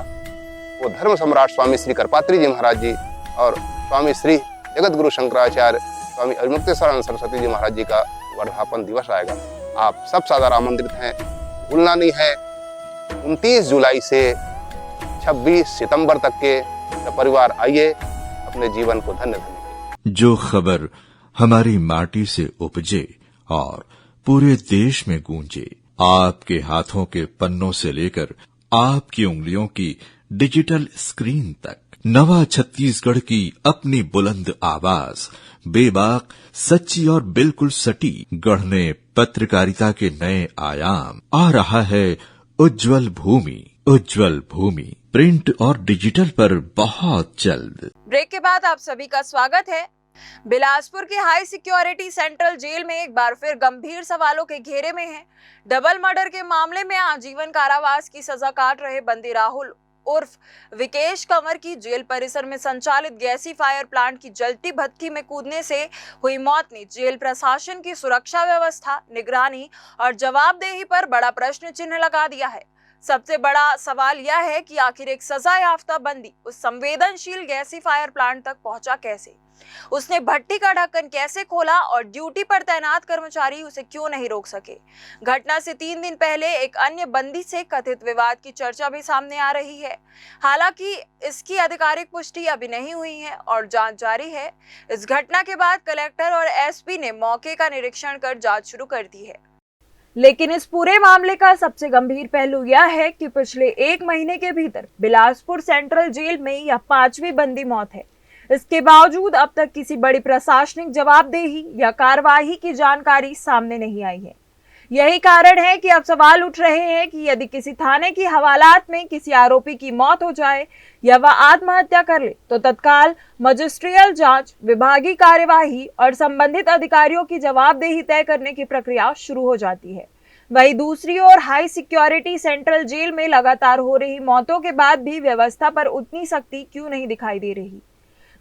वो धर्म सम्राट स्वामी श्री करपात्री जी महाराज जी और स्वामी श्री जगत गुरु शंकराचार्य स्वामी अविमुक्तेश्वरानंद सरस्वती जी महाराज जी का वर्धापन दिवस आएगा। आप सब सादर आमंत्रित हैं, भूलना नहीं है। 29 जुलाई से 26 सितंबर तक के परिवार आइए, अपने जीवन को धन्य धन्य। जो खबर हमारी माटी से उपजे और पूरे देश में गूंजे, आपके हाथों के पन्नों से लेकर आपकी उंगलियों की डिजिटल स्क्रीन तक, नवा छत्तीसगढ़ की अपनी बुलंद आवाज, बेबाक, सच्ची और बिल्कुल सटी, गढ़ने पत्रकारिता के नए आयाम। आ रहा है उज्जवल भूमि। उज्जवल भूमि प्रिंट और डिजिटल पर बहुत जल्द। ब्रेक के बाद आप सभी का स्वागत है। बिलासपुर की हाई सिक्योरिटी सेंट्रल जेल में एक बार फिर गंभीर सवालों के घेरे में है। डबल मर्डर के मामले में आजीवन कारावास की सजा काट रहे बंदी राहुल उर्फ विकेश कंवर की जेल परिसर में संचालित गैसीफायर प्लांट की जलती भट्ठी में कूदने से हुई मौत ने जेल प्रशासन की सुरक्षा व्यवस्था, निगरानी और जवाबदेही पर बड़ा प्रश्न चिन्ह लगा दिया है। सबसे बड़ा सवाल यह है कि आखिर एक सजा याफ्ता बंदी उस संवेदनशील गैसीफायर प्लांट तक पहुंचा कैसे। उसने भट्टी का ढक्कन कैसे खोला और ड्यूटी पर तैनात कर्मचारी उसे क्यों नहीं रोक सके। घटना से 3 दिन पहले एक अन्य बंदी से कथित विवाद की चर्चा भी सामने आ रही है। हालांकि इसकी आधिकारिक पुष्टि अभी नहीं हुई है और जांच जारी है। इस घटना के बाद कलेक्टर और एसपी ने मौके का निरीक्षण कर जांच शुरू कर दी है। लेकिन इस पूरे मामले का सबसे गंभीर पहलू यह है कि पिछले 1 महीने के भीतर बिलासपुर सेंट्रल जेल में यह 5वीं बंदी मौत है। इसके बावजूद अब तक किसी बड़ी प्रशासनिक जवाबदेही या कार्रवाई की जानकारी सामने नहीं आई है। यही कारण है कि अब सवाल उठ रहे हैं कि यदि किसी थाने की हवालात में किसी आरोपी की मौत हो जाए या वह आत्महत्या कर ले तो तत्काल मजिस्ट्रियल जांच, विभागीय कार्यवाही और संबंधित अधिकारियों की जवाबदेही तय करने की प्रक्रिया शुरू हो जाती है। वहीं दूसरी ओर हाई सिक्योरिटी सेंट्रल जेल में लगातार हो रही मौतों के बाद भी व्यवस्था पर उतनी सख्ती क्यों नहीं दिखाई दे रही।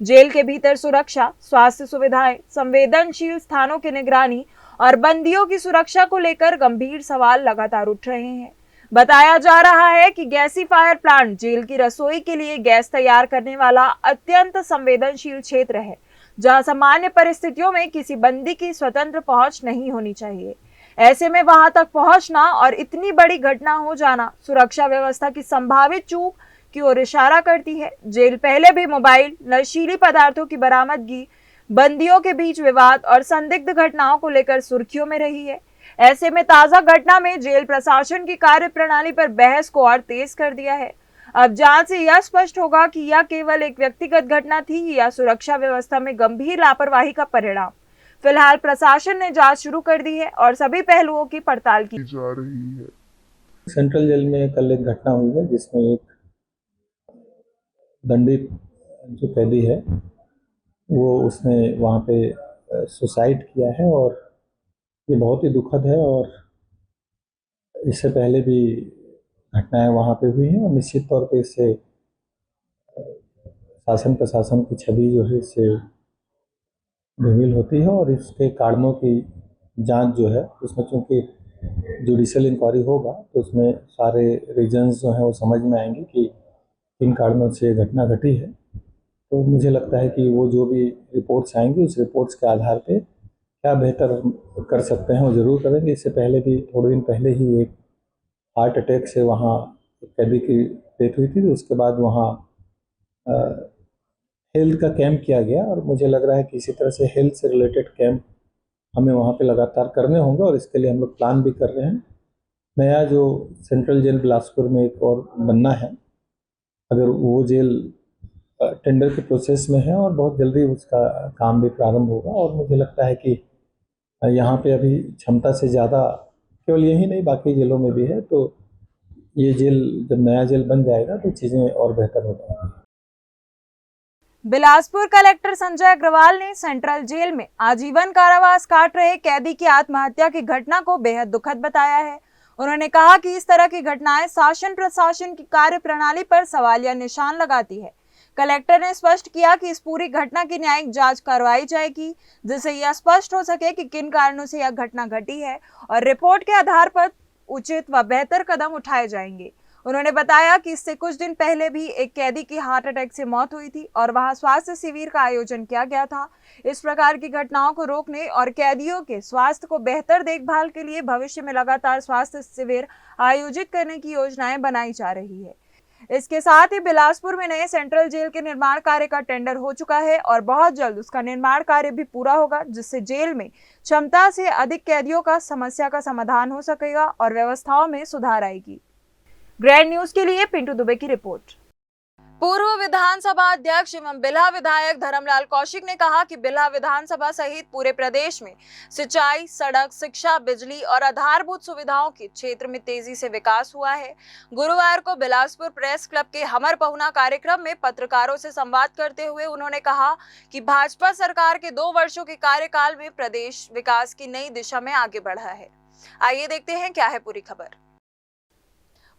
जेल के भीतर सुरक्षा, स्वास्थ्य सुविधाएं, संवेदनशील स्थानों की निगरानी और बंदियों की सुरक्षा को लेकर गंभीर सवाल लगातार उठ रहे हैं। बताया जा रहा है कि गैसीफायर प्लांट जेल की रसोई के लिए गैस तैयार करने वाला अत्यंत संवेदनशील क्षेत्र है, जहां सामान्य परिस्थितियों में किसी बंदी की स्वतंत्र पहुंच नहीं होनी चाहिए। ऐसे में वहां तक पहुंचना और इतनी बड़ी घटना हो जाना सुरक्षा व्यवस्था की संभावित चूक की ओर इशारा करती है। जेल पहले भी मोबाइल, नशीली पदार्थों की बरामदगी, बंदियों के बीच विवाद और संदिग्ध घटनाओं को लेकर सुर्खियों में रही है। ऐसे में ताजा घटना में जेल प्रशासन की कार्यप्रणाली पर बहस को और तेज कर दिया है। अब जांच से यह स्पष्ट होगा कि यह केवल एक व्यक्तिगत घटना थी या सुरक्षा व्यवस्था में गंभीर लापरवाही का परिणाम। फिलहाल प्रशासन ने जांच शुरू कर दी है और सभी पहलुओं की पड़ताल की जा रही है। सेंट्रल जेल में कल एक घटना हुई है जिसमें एक दंडित जो कैदी है वो उसने वहाँ पे सुसाइड किया है और ये बहुत ही दुखद है। और इससे पहले भी घटनाएं वहाँ पे हुई हैं और निश्चित तौर पे इससे शासन प्रशासन की छवि जो है इससे धूमिल होती है और इसके कारणों की जांच जो है उसमें चूँकि जुडिशियल इंक्वायरी होगा तो उसमें सारे रीजन्स जो हैं वो समझ में आएंगे कि किन कारणों से घटना घटी है। तो मुझे लगता है कि वो जो भी रिपोर्ट्स आएंगी उस रिपोर्ट्स के आधार पे क्या बेहतर कर सकते हैं वो ज़रूर करेंगे। इससे पहले भी थोड़े दिन पहले ही एक हार्ट अटैक से वहाँ एक कैदी की डेथ हुई थी, तो उसके बाद वहाँ हेल्थ का कैंप किया गया और मुझे लग रहा है कि इसी तरह से हेल्थ से रिलेटेड कैंप हमें वहाँ पे लगातार करने होंगे और इसके लिए हम लोग प्लान भी कर रहे हैं। नया जो सेंट्रल जेल बिलासपुर में एक और बनना है, अगर वो जेल टेंडर के प्रोसेस में है और बहुत जल्दी उसका काम भी प्रारंभ होगा और मुझे लगता है कि यहाँ पे अभी क्षमता से ज़्यादा केवल यही नहीं बाकी जेलों में भी है, तो ये जेल जब नया जेल बन जाएगा तो चीज़ें और बेहतर हो जाएंगी। बिलासपुर कलेक्टर संजय अग्रवाल ने सेंट्रल जेल में आजीवन कारावास काट रहे कैदी की आत्महत्या की घटना को बेहद दुखद बताया है। उन्होंने कहा कि इस तरह की घटनाएं शासन प्रशासन की कार्यप्रणाली पर सवालिया निशान लगाती है। कलेक्टर ने स्पष्ट किया कि इस पूरी घटना की न्यायिक जांच करवाई जाएगी जिससे यह स्पष्ट हो सके कि किन कारणों से यह घटना घटी है और रिपोर्ट के आधार पर उचित व बेहतर कदम उठाए जाएंगे। उन्होंने बताया कि इससे कुछ दिन पहले भी एक कैदी की हार्ट अटैक से मौत हुई थी और वहां स्वास्थ्य शिविर का आयोजन किया गया था। इस प्रकार की घटनाओं को रोकने और कैदियों के स्वास्थ्य को बेहतर देखभाल के लिए भविष्य में लगातार स्वास्थ्य शिविर आयोजित करने की योजनाएं बनाई जा रही है। इसके साथ ही बिलासपुर में नए सेंट्रल जेल के निर्माण कार्य का टेंडर हो चुका है और बहुत जल्द उसका निर्माण कार्य भी पूरा होगा जिससे जेल में क्षमता से अधिक कैदियों का समस्या का समाधान हो सकेगा और व्यवस्थाओं में सुधार आएगी। ग्रैंड न्यूज के लिए पिंटू दुबे की रिपोर्ट। पूर्व विधानसभा अध्यक्ष एवं बिल्हा विधायक धर्मलाल कौशिक ने कहा कि बिल्हा विधानसभा सहित पूरे प्रदेश में सिंचाई, सड़क, शिक्षा, बिजली और आधारभूत सुविधाओं के क्षेत्र में तेजी से विकास हुआ है। गुरुवार को बिलासपुर प्रेस क्लब के हमर पहुना कार्यक्रम में पत्रकारों से संवाद करते हुए उन्होंने कहा कि भाजपा सरकार के 2 वर्षों के कार्यकाल में प्रदेश विकास की नई दिशा में आगे बढ़ा है। आइए देखते हैं क्या है पूरी खबर।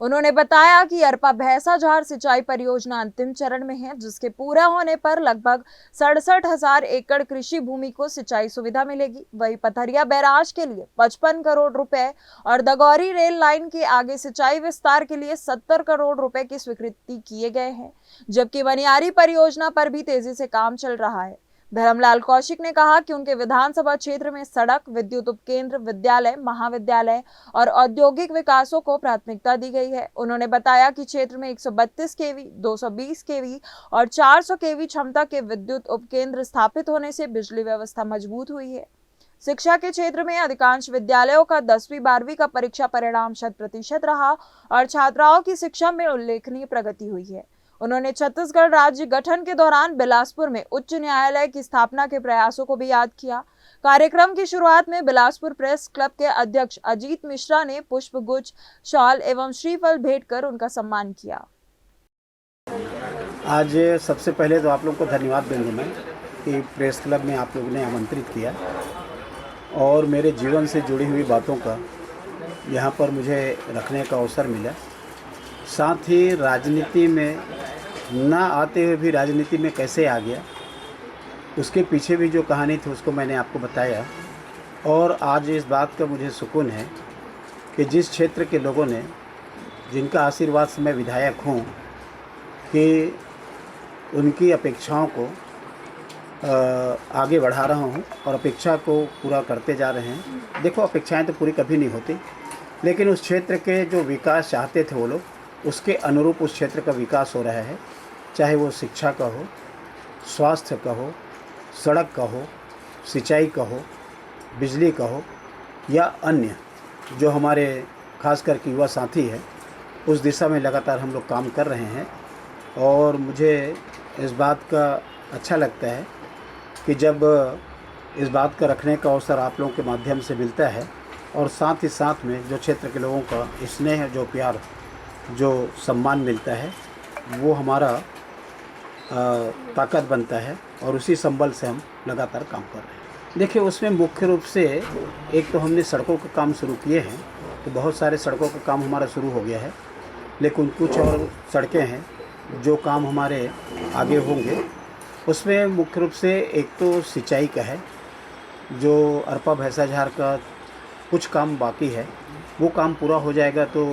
उन्होंने बताया कि अरपा भैंसाझार सिंचाई परियोजना अंतिम चरण में है जिसके पूरा होने पर लगभग 67,000 एकड़ कृषि भूमि को सिंचाई सुविधा मिलेगी। वहीं पथरिया बैराज के लिए 55 करोड़ रुपए और दगौरी रेल लाइन के आगे सिंचाई विस्तार के लिए 70 करोड़ रुपए की स्वीकृति किए गए हैं, जबकि वनियारी परियोजना पर भी तेजी से काम चल रहा है। धर्मलाल कौशिक ने कहा कि उनके विधानसभा क्षेत्र में सड़क, विद्युत उपकेंद्र, विद्यालय, महाविद्यालय और औद्योगिक विकासों को प्राथमिकता दी गई है। उन्होंने बताया कि क्षेत्र में 132 केवी, 220 केवी और 400 केवी क्षमता के विद्युत उपकेंद्र स्थापित होने से बिजली व्यवस्था मजबूत हुई है। शिक्षा के क्षेत्र में अधिकांश विद्यालयों का 10वीं 12वीं का परीक्षा परिणाम 100% रहा और छात्राओं की शिक्षा में उल्लेखनीय प्रगति हुई है। उन्होंने छत्तीसगढ़ राज्य गठन के दौरान बिलासपुर में उच्च न्यायालय की स्थापना के प्रयासों को भी याद किया। कार्यक्रम की शुरुआत में बिलासपुर प्रेस क्लब के अध्यक्ष अजीत मिश्रा ने पुष्पगुच्छ, शॉल एवं श्रीफल भेंट कर उनका सम्मान किया। आज सबसे पहले तो आप लोग को धन्यवाद दूंगा मैं कि प्रेस क्लब में आप लोगों ने आमंत्रित किया और मेरे जीवन से जुड़ी हुई बातों का यहाँ पर मुझे रखने का अवसर मिला। साथ ही राजनीति में ना आते हुए भी राजनीति में कैसे आ गया, उसके पीछे भी जो कहानी थी उसको मैंने आपको बताया। और आज इस बात का मुझे सुकून है कि जिस क्षेत्र के लोगों ने, जिनका आशीर्वाद से मैं विधायक हूँ, कि उनकी अपेक्षाओं को आगे बढ़ा रहा हूँ और अपेक्षा को पूरा करते जा रहे हैं। देखो, अपेक्षाएं तो पूरी कभी नहीं होती, लेकिन उस क्षेत्र के जो विकास चाहते थे वो लोग, उसके अनुरूप उस क्षेत्र का विकास हो रहा है। चाहे वो शिक्षा का हो, स्वास्थ्य का हो, सड़क का हो, सिंचाई का हो, बिजली का हो या अन्य जो हमारे खास करके युवा साथी है, उस दिशा में लगातार हम लोग काम कर रहे हैं। और मुझे इस बात का अच्छा लगता है कि जब इस बात का रखने का अवसर आप लोगों के माध्यम से मिलता है और साथ ही साथ में जो क्षेत्र के लोगों का स्नेह, जो प्यार, जो सम्मान मिलता है, वो हमारा ताकत बनता है और उसी संबल से हम लगातार काम कर रहे हैं। देखिए, उसमें मुख्य रूप से एक तो हमने सड़कों का काम शुरू किए हैं, तो बहुत सारे सड़कों का काम हमारा शुरू हो गया है, लेकिन कुछ और सड़कें हैं जो काम हमारे आगे होंगे। उसमें मुख्य रूप से एक तो सिंचाई का है, जो अरपा भैंसा झार का कुछ काम बाकी है, वो काम पूरा हो जाएगा तो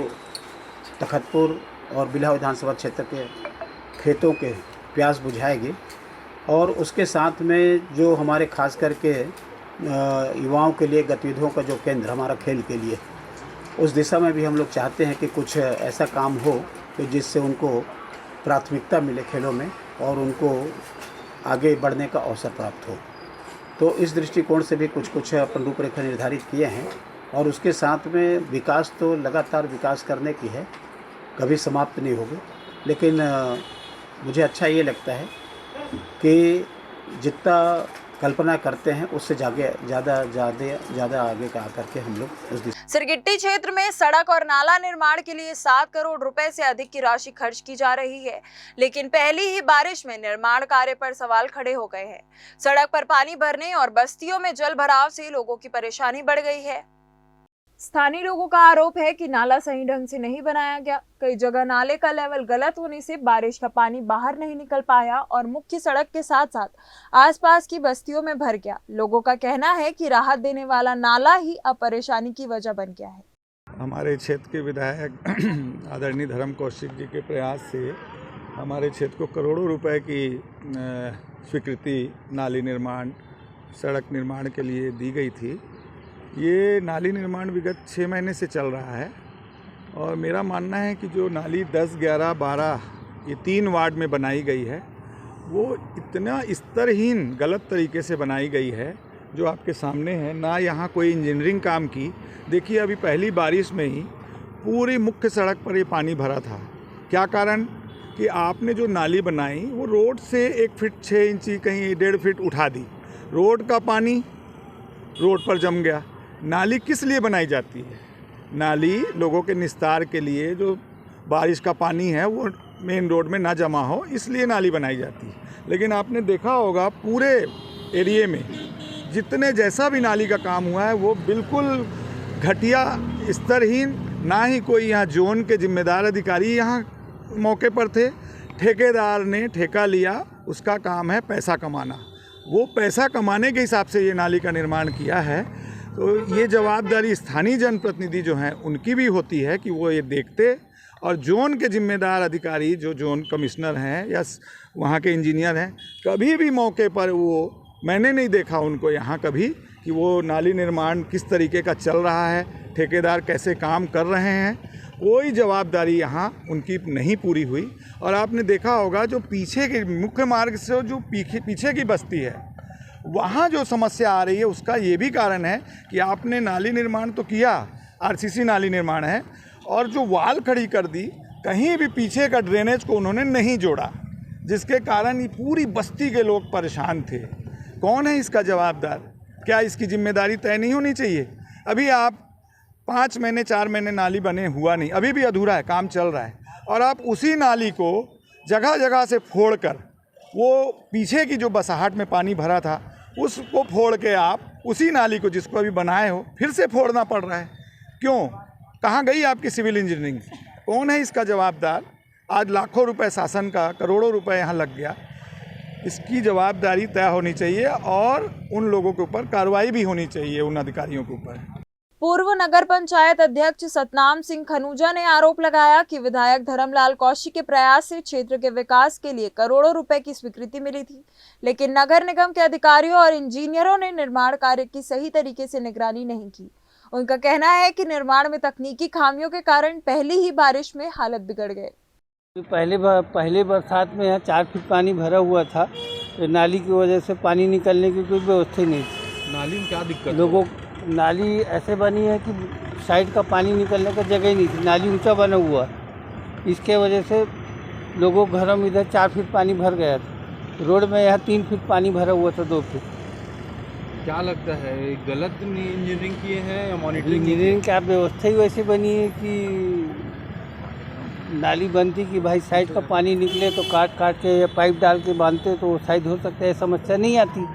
तखतपुर और बिल्हा विधानसभा क्षेत्र के खेतों के प्यास बुझाएगी। और उसके साथ में जो हमारे खास करके युवाओं के लिए गतिविधियों का जो केंद्र हमारा खेल के लिए, उस दिशा में भी हम लोग चाहते हैं कि कुछ ऐसा काम हो कि जिससे उनको प्राथमिकता मिले खेलों में और उनको आगे बढ़ने का अवसर प्राप्त हो। तो इस दृष्टिकोण से भी कुछ अपन रूपरेखा निर्धारित किए हैं। और उसके साथ में विकास तो लगातार विकास करने की है, कभी समाप्त नहीं होगी। लेकिन मुझे अच्छा ये लगता है कि जितना कल्पना करते हैं उससे ज़्यादा आगे का आकर के हम लोग उस सिरगिट्टी क्षेत्र में सड़क और नाला निर्माण के लिए 7 करोड़ रुपए से अधिक की राशि खर्च की जा रही है, लेकिन पहली ही बारिश में निर्माण कार्य पर सवाल खड़े हो गए हैं। सड़क पर पानी भरने और बस्तियों में जल भराव से लोगों की परेशानी बढ़ गई है। स्थानीय लोगों का आरोप है कि नाला सही ढंग से नहीं बनाया गया। कई जगह नाले का लेवल गलत होने से बारिश का पानी बाहर नहीं निकल पाया और मुख्य सड़क के साथ साथ आसपास की बस्तियों में भर गया। लोगों का कहना है कि राहत देने वाला नाला ही अब परेशानी की वजह बन गया है। हमारे क्षेत्र के विधायक आदरणीय धर्म कौशिक जी के प्रयास से हमारे क्षेत्र को करोड़ों रुपए की स्वीकृति नाली निर्माण, सड़क निर्माण के लिए दी गई थी। ये नाली निर्माण विगत 6 महीने से चल रहा है और मेरा मानना है कि जो नाली 10, 11, 12 ये 3 वार्ड में बनाई गई है, वो इतना स्तरहीन गलत तरीके से बनाई गई है जो आपके सामने है। ना यहाँ कोई इंजीनियरिंग काम की। देखिए, अभी पहली बारिश में ही पूरी मुख्य सड़क पर ये पानी भरा था। क्या कारण कि आपने जो नाली बनाई वो रोड से 1 फीट 6 इंची, कहीं 1.5 फीट उठा दी। रोड का पानी रोड पर जम गया। नाली किस लिए बनाई जाती है? नाली लोगों के निस्तार के लिए, जो बारिश का पानी है वो मेन रोड में ना जमा हो, इसलिए नाली बनाई जाती है। लेकिन आपने देखा होगा पूरे एरिए में जितने जैसा भी नाली का काम हुआ है वो बिल्कुल घटिया, स्तरहीन। ना ही कोई यहाँ जोन के जिम्मेदार अधिकारी यहाँ मौके पर थे। ठेकेदार ने ठेका लिया, उसका काम है पैसा कमाना। वो पैसा कमाने के हिसाब से ये नाली का निर्माण किया है। तो ये जवाबदारी स्थानीय जनप्रतिनिधि जो हैं उनकी भी होती है कि वो ये देखते, और जोन के जिम्मेदार अधिकारी जो जोन कमिश्नर हैं या वहाँ के इंजीनियर हैं, कभी भी मौके पर वो मैंने नहीं देखा उनको यहाँ कभी कि वो नाली निर्माण किस तरीके का चल रहा है, ठेकेदार कैसे काम कर रहे हैं, कोई जवाबदारी यहाँ उनकी नहीं पूरी हुई। और आपने देखा होगा जो पीछे के मुख्य मार्ग से जो पीछे की बस्ती है वहाँ जो समस्या आ रही है उसका ये भी कारण है कि आपने नाली निर्माण तो किया, आरसीसी नाली निर्माण है, और जो वाल खड़ी कर दी, कहीं भी पीछे का ड्रेनेज को उन्होंने नहीं जोड़ा, जिसके कारण ये पूरी बस्ती के लोग परेशान थे। कौन है इसका जवाबदार? क्या इसकी जिम्मेदारी तय नहीं होनी चाहिए? अभी आप 5 महीने 4 महीने नाली बने हुआ नहीं, अभी भी अधूरा है, काम चल रहा है, और आप उसी नाली को जगह जगह से फोड़ कर, वो पीछे की जो बसाहट में पानी भरा था उसको फोड़ के आप उसी नाली को जिसको अभी बनाए हो फिर से फोड़ना पड़ रहा है। क्यों? कहाँ गई आपकी सिविल इंजीनियरिंग? कौन है इसका जवाबदार? आज लाखों रुपए शासन का, करोड़ों रुपए यहाँ लग गया। इसकी जवाबदारी तय होनी चाहिए और उन लोगों के ऊपर कार्रवाई भी होनी चाहिए, उन अधिकारियों के ऊपर। पूर्व नगर पंचायत अध्यक्ष सतनाम सिंह खनूजा ने आरोप लगाया कि विधायक धर्मलाल कौशिक के प्रयास से क्षेत्र के विकास के लिए करोड़ों रुपए की स्वीकृति मिली थी, लेकिन नगर निगम के अधिकारियों और इंजीनियरों ने निर्माण कार्य की सही तरीके से निगरानी नहीं की। उनका कहना है कि निर्माण में तकनीकी खामियों के कारण पहली ही बारिश में हालत बिगड़ गए। पहले बरसात में यहाँ 4 फीट पानी भरा हुआ था, तो नाली की वजह से पानी निकलने की कोई व्यवस्था नहीं थी। नाली में क्या दिक्कत? लोगों नाली ऐसे बनी है कि साइड का पानी निकलने का जगह ही नहीं थी, नाली ऊंचा बना हुआ, इसके वजह से लोगों के घरों में इधर 4 फीट पानी भर गया था। रोड में यहाँ 3 फीट पानी भरा हुआ था, 2 फीट। क्या लगता है गलत इंजीनियरिंग किए हैं या मॉनिटरिंग? इंजीनियरिंग क्या व्यवस्था ही वैसी बनी है कि नाली बनती कि भाई साइड का पानी निकले तो काट के या पाइप डाल के बांधते तो साइड हो सकता है, समस्या नहीं आती।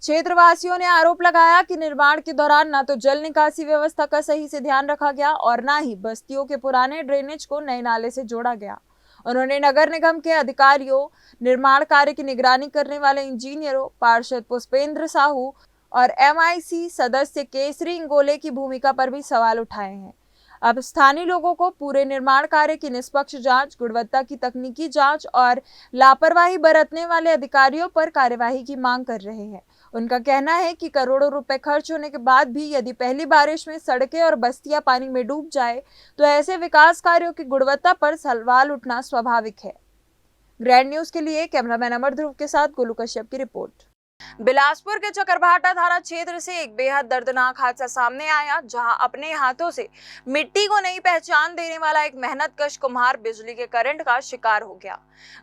क्षेत्रवासियों ने आरोप लगाया कि निर्माण के दौरान न तो जल निकासी व्यवस्था का सही से ध्यान रखा गया और न ही बस्तियों के पुराने ड्रेनेज को नए नाले से जोड़ा गया। उन्होंने नगर निगम के अधिकारियों, निर्माण कार्य की निगरानी करने वाले इंजीनियरों, पार्षद पुष्पेंद्र साहू और MIC सदस्य केसरी इंगोले की भूमिका पर भी सवाल उठाए हैं। अब स्थानीय लोगों को पूरे निर्माण कार्य की निष्पक्ष जांच, गुणवत्ता की तकनीकी जांच और लापरवाही बरतने वाले अधिकारियों पर कार्यवाही की मांग कर रहे हैं। उनका कहना है कि करोड़ों रुपए खर्च होने के बाद भी यदि पहली बारिश में सड़कें और बस्तियां पानी में डूब जाए तो ऐसे विकास कार्यों की गुणवत्ता पर सवाल उठना स्वाभाविक है। ग्रैंड न्यूज के लिए कैमरामैन अमर ध्रुव के साथ गोलू कश्यप की रिपोर्ट। बिलासपुर के चकरभाटा थाना क्षेत्र से एक बेहद दर्दनाक हादसा सामने आया, जहां अपने हाथों से मिट्टी को नई पहचान देने वाला एक मेहनतकश कुम्हार बिजली के करंट का शिकार हो गया।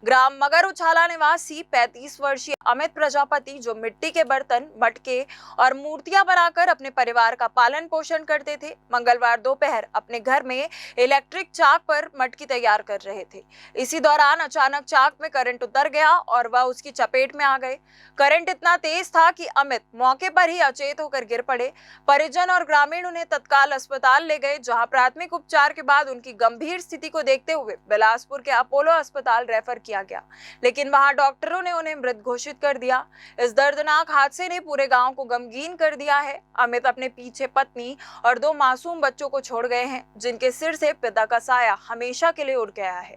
ग्राम मगर उछाला निवासी 35 वर्षीय अमित प्रजापति, जो मिट्टी के बर्तन, मटके और मूर्तियां बनाकर अपने परिवार का पालन पोषण करते थे, मंगलवार दोपहर अपने घर में इलेक्ट्रिक चाक पर मटकी तैयार कर रहे थे। इसी दौरान अचानक चाक में करंट उतर गया और वह उसकी चपेट में आ गए। करंट इतना तेज था कि अमित मौके पर ही अचेत होकर गिर पड़े। परिजन और ग्रामीण उन्हें तत्काल अस्पताल ले गए, जहां प्राथमिक उपचार के बाद उनकी गंभीर स्थिति को देखते हुए बिलासपुर के अपोलो अस्पताल रेफर किया गया, लेकिन वहां डॉक्टरों ने उन्हें मृत घोषित कर दिया। इस दर्दनाक हादसे ने पूरे गांव को गमगीन कर दिया है। अमित अपने पीछे पत्नी और 2 मासूम बच्चों को छोड़ गए हैं, जिनके सिर से पिता का साया हमेशा के लिए उड़ गया है।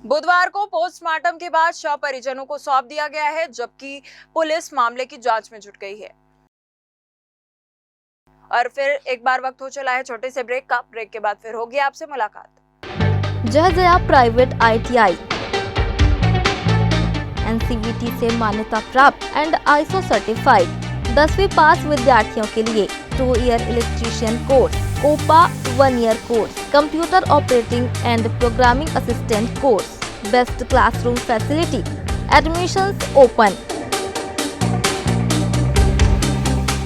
बुधवार को पोस्टमार्टम के बाद शव परिजनों को सौंप दिया गया है, जबकि पुलिस मामले की जांच में जुट गई है। और फिर एक बार वक्त हो चला है छोटे से ब्रेक का। ब्रेक के बाद फिर होगी आपसे मुलाकात। जय जया प्राइवेट ITI NCVT से मान्यता प्राप्त एंड ISO सर्टिफाइड 10वीं पास विद्यार्थियों के लिए 2 year electrician course, COPA 1 year course, computer operating and programming assistant course, best classroom facility, admissions open.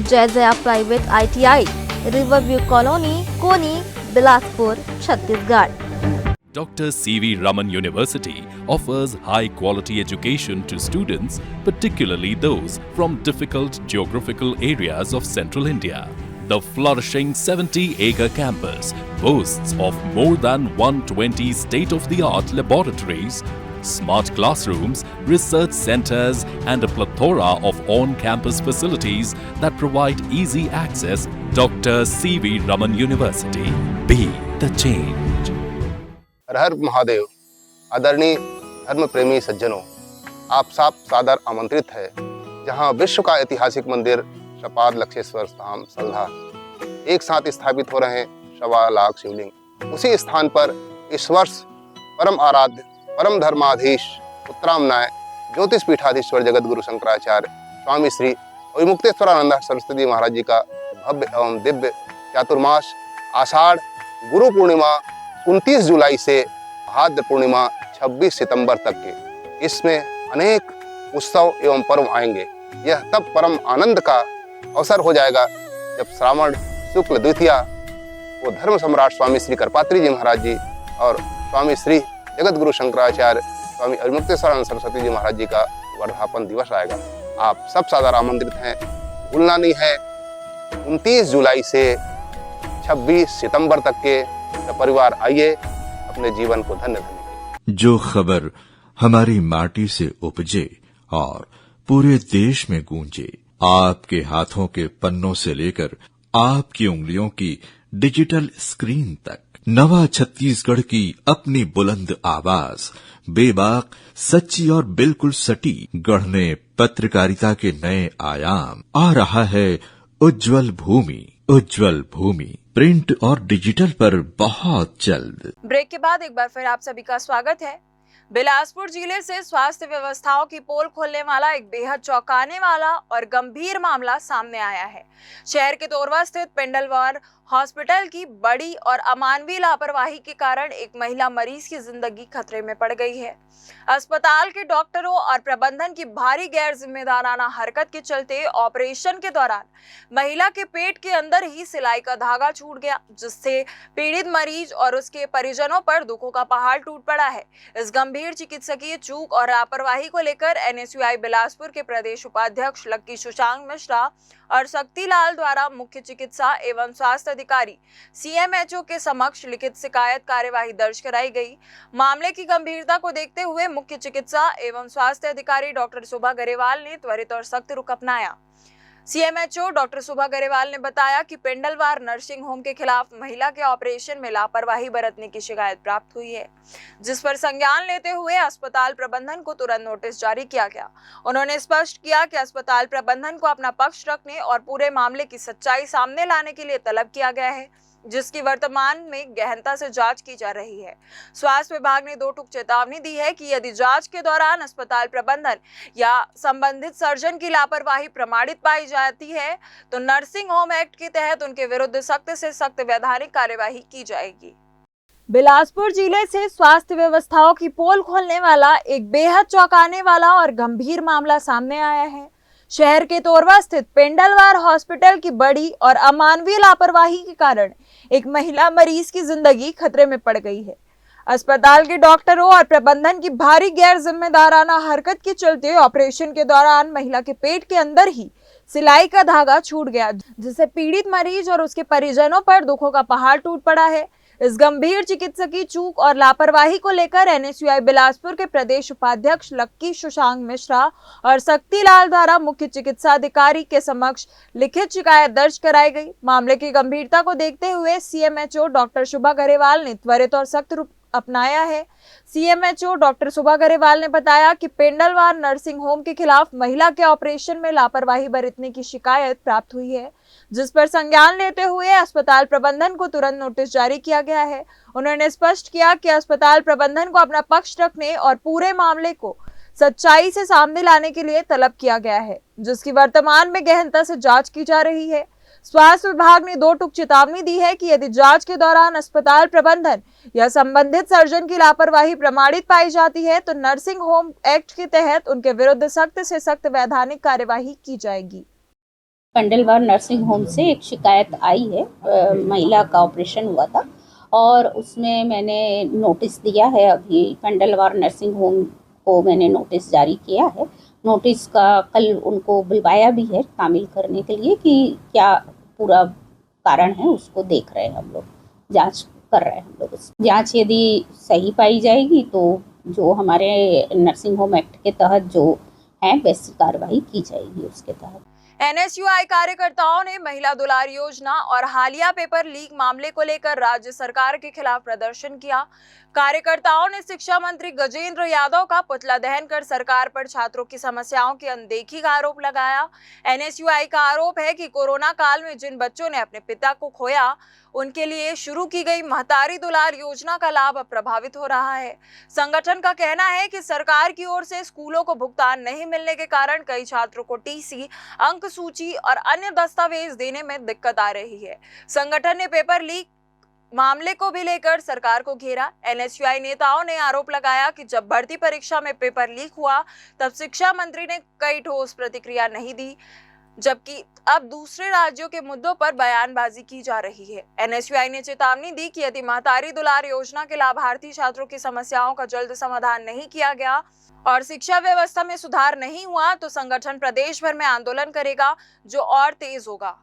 Jai Jaya private ITI, riverview colony, Koni, Bilaspur, Chhattisgarh. Dr. C.V. Raman University offers high-quality education to students, particularly those from difficult geographical areas of Central India. The flourishing 70-acre campus boasts of more than 120 state-of-the-art laboratories, smart classrooms, research centers, and a plethora of on-campus facilities that provide easy access. Dr. C.V. Raman University. Be the change. हर हर महादेव। आदरणीय धर्म प्रेमी सज्जनों, आप सब सादर आमंत्रित है जहां विश्व का ऐतिहासिक मंदिर शपाद लक्षेश्वर धाम सल्धा एक साथ स्थापित हो रहे हैं 1.25 लाख शिवलिंग। उसी स्थान पर इस वर्ष परम आराध्य परम धर्माधीश उत्तरामनाय ज्योतिष पीठाधीश्वर जगत गुरु शंकराचार्य स्वामी श्री अविमुक्तेश्वरानंद सरस्वती महाराज जी का भव्य एवं दिव्य चातुर्मास आषाढ़ गुरु पूर्णिमा 29 जुलाई से भाद्र पूर्णिमा 26 सितंबर तक के इसमें अनेक उत्सव एवं पर्व आएंगे। यह तब परम आनंद का अवसर हो जाएगा जब श्रावण शुक्ल द्वितीया को धर्म सम्राट स्वामी श्री करपात्री जी महाराज जी और स्वामी श्री जगत गुरु शंकराचार्य स्वामी अविमुक्तेश्वरानंद सरस्वती जी महाराज जी का वर्धापन दिवस आएगा। आप सब सादर आमंत्रित हैं, भूलना नहीं है। 29 जुलाई से 26 सितंबर तक के परिवार आइए, अपने जीवन को धन्य धन्य। जो खबर हमारी माटी से उपजे और पूरे देश में गूंजे, आपके हाथों के पन्नों से लेकर आपकी उंगलियों की डिजिटल स्क्रीन तक, नवा छत्तीसगढ़ की अपनी बुलंद आवाज, बेबाक, सच्ची और बिल्कुल सटी, गढ़ने पत्रकारिता के नए आयाम। आ रहा है उज्जवल भूमि प्रिंट और डिजिटल पर बहुत जल्द। ब्रेक के बाद एक बार फिर आप सभी का स्वागत है। बिलासपुर जिले से स्वास्थ्य व्यवस्थाओं की पोल खोलने वाला एक बेहद चौंकाने वाला और गंभीर मामला सामने आया है। शहर के तोरवा स्थित पेंडलवार हॉस्पिटल की बड़ी और अमानवीय लापरवाही के कारण एक महिला मरीज की जिंदगी खतरे में पड़ गई है। अस्पताल के डॉक्टरों और प्रबंधन की भारी गैर जिम्मेदाराना हरकत के चलते ऑपरेशन के दौरान महिला के पेट के अंदर ही सिलाई का धागा छूट गया, जिससे पीड़ित मरीज और उसके परिजनों पर दुखों का पहाड़ टूट पड़ा है। इस गंभीर चिकित्सकीय चूक और लापरवाही को लेकर NSUI बिलासपुर के प्रदेश उपाध्यक्ष लक्की सुशांक मिश्रा और शक्तिलाल द्वारा मुख्य चिकित्सा एवं स्वास्थ्य अधिकारी CMHO के समक्ष लिखित शिकायत कार्यवाही दर्ज कराई गई। मामले की गंभीरता को देखते हुए मुख्य चिकित्सा एवं स्वास्थ्य अधिकारी डॉक्टर सुभा गरेवाल ने त्वरित और सख्त रुख अपनाया। CMHO डॉक्टर सुभा गरेवाल ने बताया कि पेंडलवार नर्सिंग होम के खिलाफ महिला के ऑपरेशन में लापरवाही बरतने की शिकायत प्राप्त हुई है, जिस पर संज्ञान लेते हुए अस्पताल प्रबंधन को तुरंत नोटिस जारी किया गया। उन्होंने स्पष्ट किया कि अस्पताल प्रबंधन को अपना पक्ष रखने और पूरे मामले की सच्चाई सामने लाने के लिए तलब किया गया है, जिसकी वर्तमान में गहनता से जांच की जा रही है। स्वास्थ्य विभाग ने 2 टूक चेतावनी दी है कि यदि जांच के दौरान अस्पताल प्रबंधन या संबंधित सर्जन की लापरवाही प्रमाणित पाई जाती है तो नर्सिंग होम एक्ट के तहत उनके विरुद्ध सख्त से सख्त वैधानिक कार्यवाही की जाएगी। बिलासपुर जिले से स्वास्थ्य व्यवस्थाओं की पोल खोलने वाला एक बेहद चौंकाने वाला और गंभीर मामला सामने आया है। शहर के तोरवा स्थित पेंडलवार हॉस्पिटल की बड़ी और अमानवीय लापरवाही के कारण एक महिला मरीज की जिंदगी खतरे में पड़ गई है। अस्पताल के डॉक्टरों और प्रबंधन की भारी गैर जिम्मेदाराना हरकत के चलते ऑपरेशन के दौरान महिला के पेट के अंदर ही सिलाई का धागा छूट गया, जिससे पीड़ित मरीज और उसके परिजनों पर दुखों का पहाड़ टूट पड़ा है। इस गंभीर चिकित्सकीय चूक और लापरवाही को लेकर NSUI बिलासपुर के प्रदेश उपाध्यक्ष लक्की सुशांक मिश्रा और शक्तिलाल द्वारा मुख्य चिकित्सा अधिकारी के समक्ष लिखित शिकायत दर्ज कराई गई। मामले की गंभीरता को देखते हुए CMHO डॉक्टर सुभा गरेवाल ने त्वरित और सख्त रूप अपनाया है। CMHO डॉक्टर सुभा गरेवाल ने बताया कि पेंडलवार नर्सिंग होम के खिलाफ महिला के ऑपरेशन में लापरवाही बरतने की शिकायत प्राप्त हुई है, जिस पर संज्ञान लेते हुए अस्पताल प्रबंधन को तुरंत नोटिस जारी किया गया है। उन्होंने स्पष्ट किया कि अस्पताल प्रबंधन को अपना पक्ष रखने और पूरे मामले को सच्चाई से सामने लाने के लिए तलब किया गया है, जिसकी वर्तमान में गहनता से जांच की जा रही है। स्वास्थ्य विभाग ने 2 टूक चेतावनी दी है कि यदि जांच के दौरान अस्पताल प्रबंधन या संबंधित सर्जन की लापरवाही प्रमाणित पाई जाती है तो नर्सिंग होम एक्ट के तहत उनके विरुद्ध सख्त से सख्त वैधानिक कार्यवाही की जाएगी। पेंडलवार नर्सिंग होम से एक शिकायत आई है, महिला का ऑपरेशन हुआ था और उसमें मैंने नोटिस दिया है। अभी पेंडलवार नर्सिंग होम को मैंने नोटिस जारी किया है। नोटिस का कल उनको बुलवाया भी है शामिल करने के लिए कि क्या पूरा कारण है, उसको देख रहे हैं हम लोग, जांच कर रहे हैं हम लोग। जांच यदि सही पाई जाएगी तो जो हमारे नर्सिंग होम एक्ट के तहत जो है वैसी कार्रवाई की जाएगी उसके तहत। एनएसयूआई कार्यकर्ताओं ने महिला दुलार योजना और हालिया पेपर लीक मामले को लेकर राज्य सरकार के खिलाफ प्रदर्शन किया। कार्यकर्ताओं ने शिक्षा मंत्री गजेंद्र यादव का पुतला दहन कर सरकार पर छात्रों की समस्याओं की अनदेखी का आरोप लगाया। एनएसयूआई का आरोप है कि कोरोना काल में जिन बच्चों ने अपने पिता को खोया, उनके लिए शुरू की गई महतारी दुलार योजना का लाभ अब प्रभावित हो रहा है। संगठन का कहना है कि सरकार की ओर से स्कूलों को भुगतान नहीं मिलने के कारण कई छात्रों को टीसी, अंक सूची और अन्य दस्तावेज देने में दिक्कत आ रही है। संगठन ने पेपर लीक मामले को भी लेकर सरकार को घेरा। एनएसयूआई नेताओं ने आरोप लगाया कि जब भर्ती परीक्षा में पेपर लीक हुआ तब शिक्षा मंत्री ने कई ठोस प्रतिक्रिया नहीं दी, जबकि अब दूसरे राज्यों के मुद्दों पर बयानबाजी की जा रही है। एनएसयूआई ने चेतावनी दी कि यदि महतारी दुलार योजना के लाभार्थी छात्रों की समस्याओं का जल्द समाधान नहीं किया गया और शिक्षा व्यवस्था में सुधार नहीं हुआ तो संगठन प्रदेश भर में आंदोलन करेगा, जो और तेज होगा।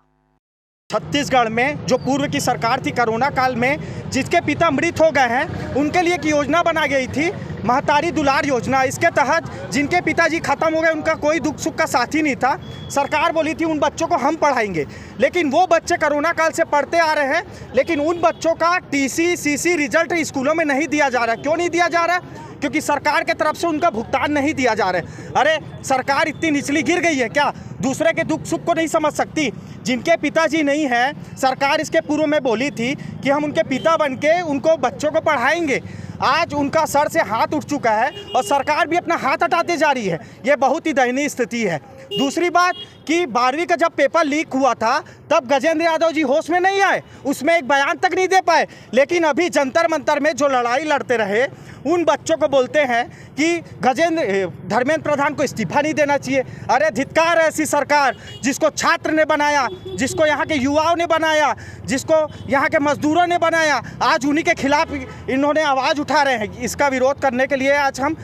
छत्तीसगढ़ में जो पूर्व की सरकार थी कोरोना काल में, जिसके पिता मृत हो गए हैं, उनके लिए एक योजना बना गई थी महतारी दुलार योजना। इसके तहत जिनके पिताजी खत्म हो गए, उनका कोई दुख सुख का साथी नहीं था, सरकार बोली थी उन बच्चों को हम पढ़ाएंगे। लेकिन वो बच्चे कोरोना काल से पढ़ते आ रहे हैं, लेकिन उन बच्चों का टीसी, सीसी रिजल्ट स्कूलों में नहीं दिया जा रहा। क्यों नहीं दिया जा रहा? क्योंकि सरकार के तरफ से उनका भुगतान नहीं दिया जा रहा है। अरे सरकार इतनी निचली गिर गई है क्या? दूसरे के दुख सुख को नहीं समझ सकती? जिनके पिताजी नहीं हैं, सरकार इसके पूर्व में बोली थी कि हम उनके पिता बन के उनको बच्चों को पढ़ाएंगे। आज उनका सर से हाथ उठ चुका है और सरकार भी अपना हाथ हटाते जा रही है। ये बहुत ही दयनीय स्थिति है। दूसरी बात कि 12वीं का जब पेपर लीक हुआ था तब गजेंद्र यादव जी होश में नहीं आए, उसमें एक बयान तक नहीं दे पाए। लेकिन अभी जंतर मंतर में जो लड़ाई लड़ते रहे, उन बच्चों को बोलते हैं कि धर्मेंद्र प्रधान को इस्तीफा नहीं देना चाहिए। अरे धिक्कार है ऐसी सरकार जिसको छात्र ने बनाया, जिसको यहाँ के युवाओं ने बनाया, जिसको यहाँ के मजदूरों ने बनाया। आज उन्हीं के खिलाफ इन्होंने आवाज़ उठा रहे हैं। इसका विरोध करने के लिए आज हम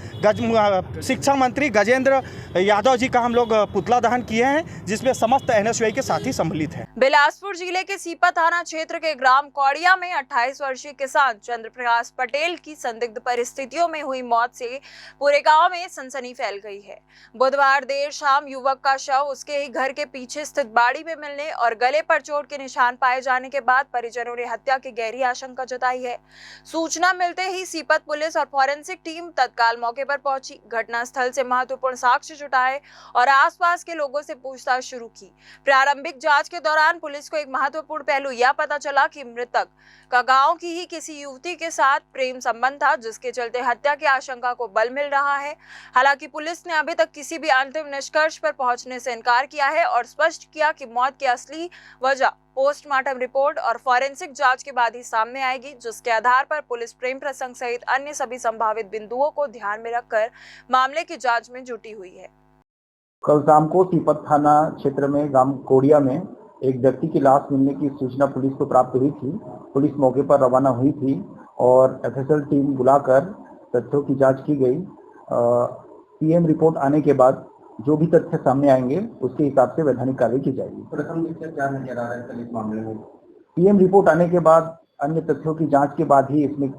शिक्षा मंत्री गजेंद्र यादव जी का हम लोग पुतला दहन किए हैं, जिसमें समस्त एनएसयूआई के साथी सम्मिलित हैं। बिलासपुर जिले के सीपा थाना क्षेत्र के ग्राम कौड़िया में 28 वर्षीय किसान चंद्र प्रकाश पटेल की संदिग्ध परिस्थितियों में हुई मौत से पूरे गांव में सनसनी फैल गई है। बुधवार देर शाम युवक का शव उसके ही घर के पीछे स्थित बाड़ी में मिलने और गले पर चोट के निशान पाए जाने के बाद परिजनों ने हत्या की गहरी आशंका जताई है। सूचना मिलते ही सीपत पुलिस और फॉरेंसिक टीम तत्काल मौके पर पहुंची, घटनास्थल से महत्वपूर्ण साक्ष्य जुटाए और आसपास के लोगों से पूछताछ शुरू की। प्रारंभिक जांच के दौरान पुलिस को एक महत्वपूर्ण पहलू यह पता चला कि मृतक का गांव की ही किसी युवती के साथ प्रेम संबंध था, जिसके चलते हत्या की आशंका को बल मिल रहा है। हालांकि पुलिस ने अभी तक किसी भी अंतिम निष्कर्ष पर पहुंचने से इनकार किया है और स्पष्ट किया कि मौत की असली वजह पोस्टमार्टम रिपोर्ट और फॉरेंसिक जांच के बाद ही सामने आएगी, जिसके आधार पर पुलिस प्रेम प्रसंग सहित अन्य सभी संभावित बिंदुओं को ध्यान में रखकर मामले की जांच में जुटी हुई है। कल शाम को सीपत थाना क्षेत्र में ग्राम कोड़िया में एक व्यक्ति की लाश मिलने की सूचना पुलिस को प्राप्त हुई थी। पुलिस मौके पर रवाना हुई थी और एफएसएल टीम बुलाकर तथ्यों की जांच की गई। पीएम रिपोर्ट आने के बाद जो भी तथ्य सामने आएंगे उसके हिसाब से वैधानिक कार्रवाई की जाएगी। प्रथम दृष्टया क्या नजर आ रहा है कल इस मामले में? पीएम रिपोर्ट आने के बाद अन्य तथ्यों की जांच के बाद ही इसमें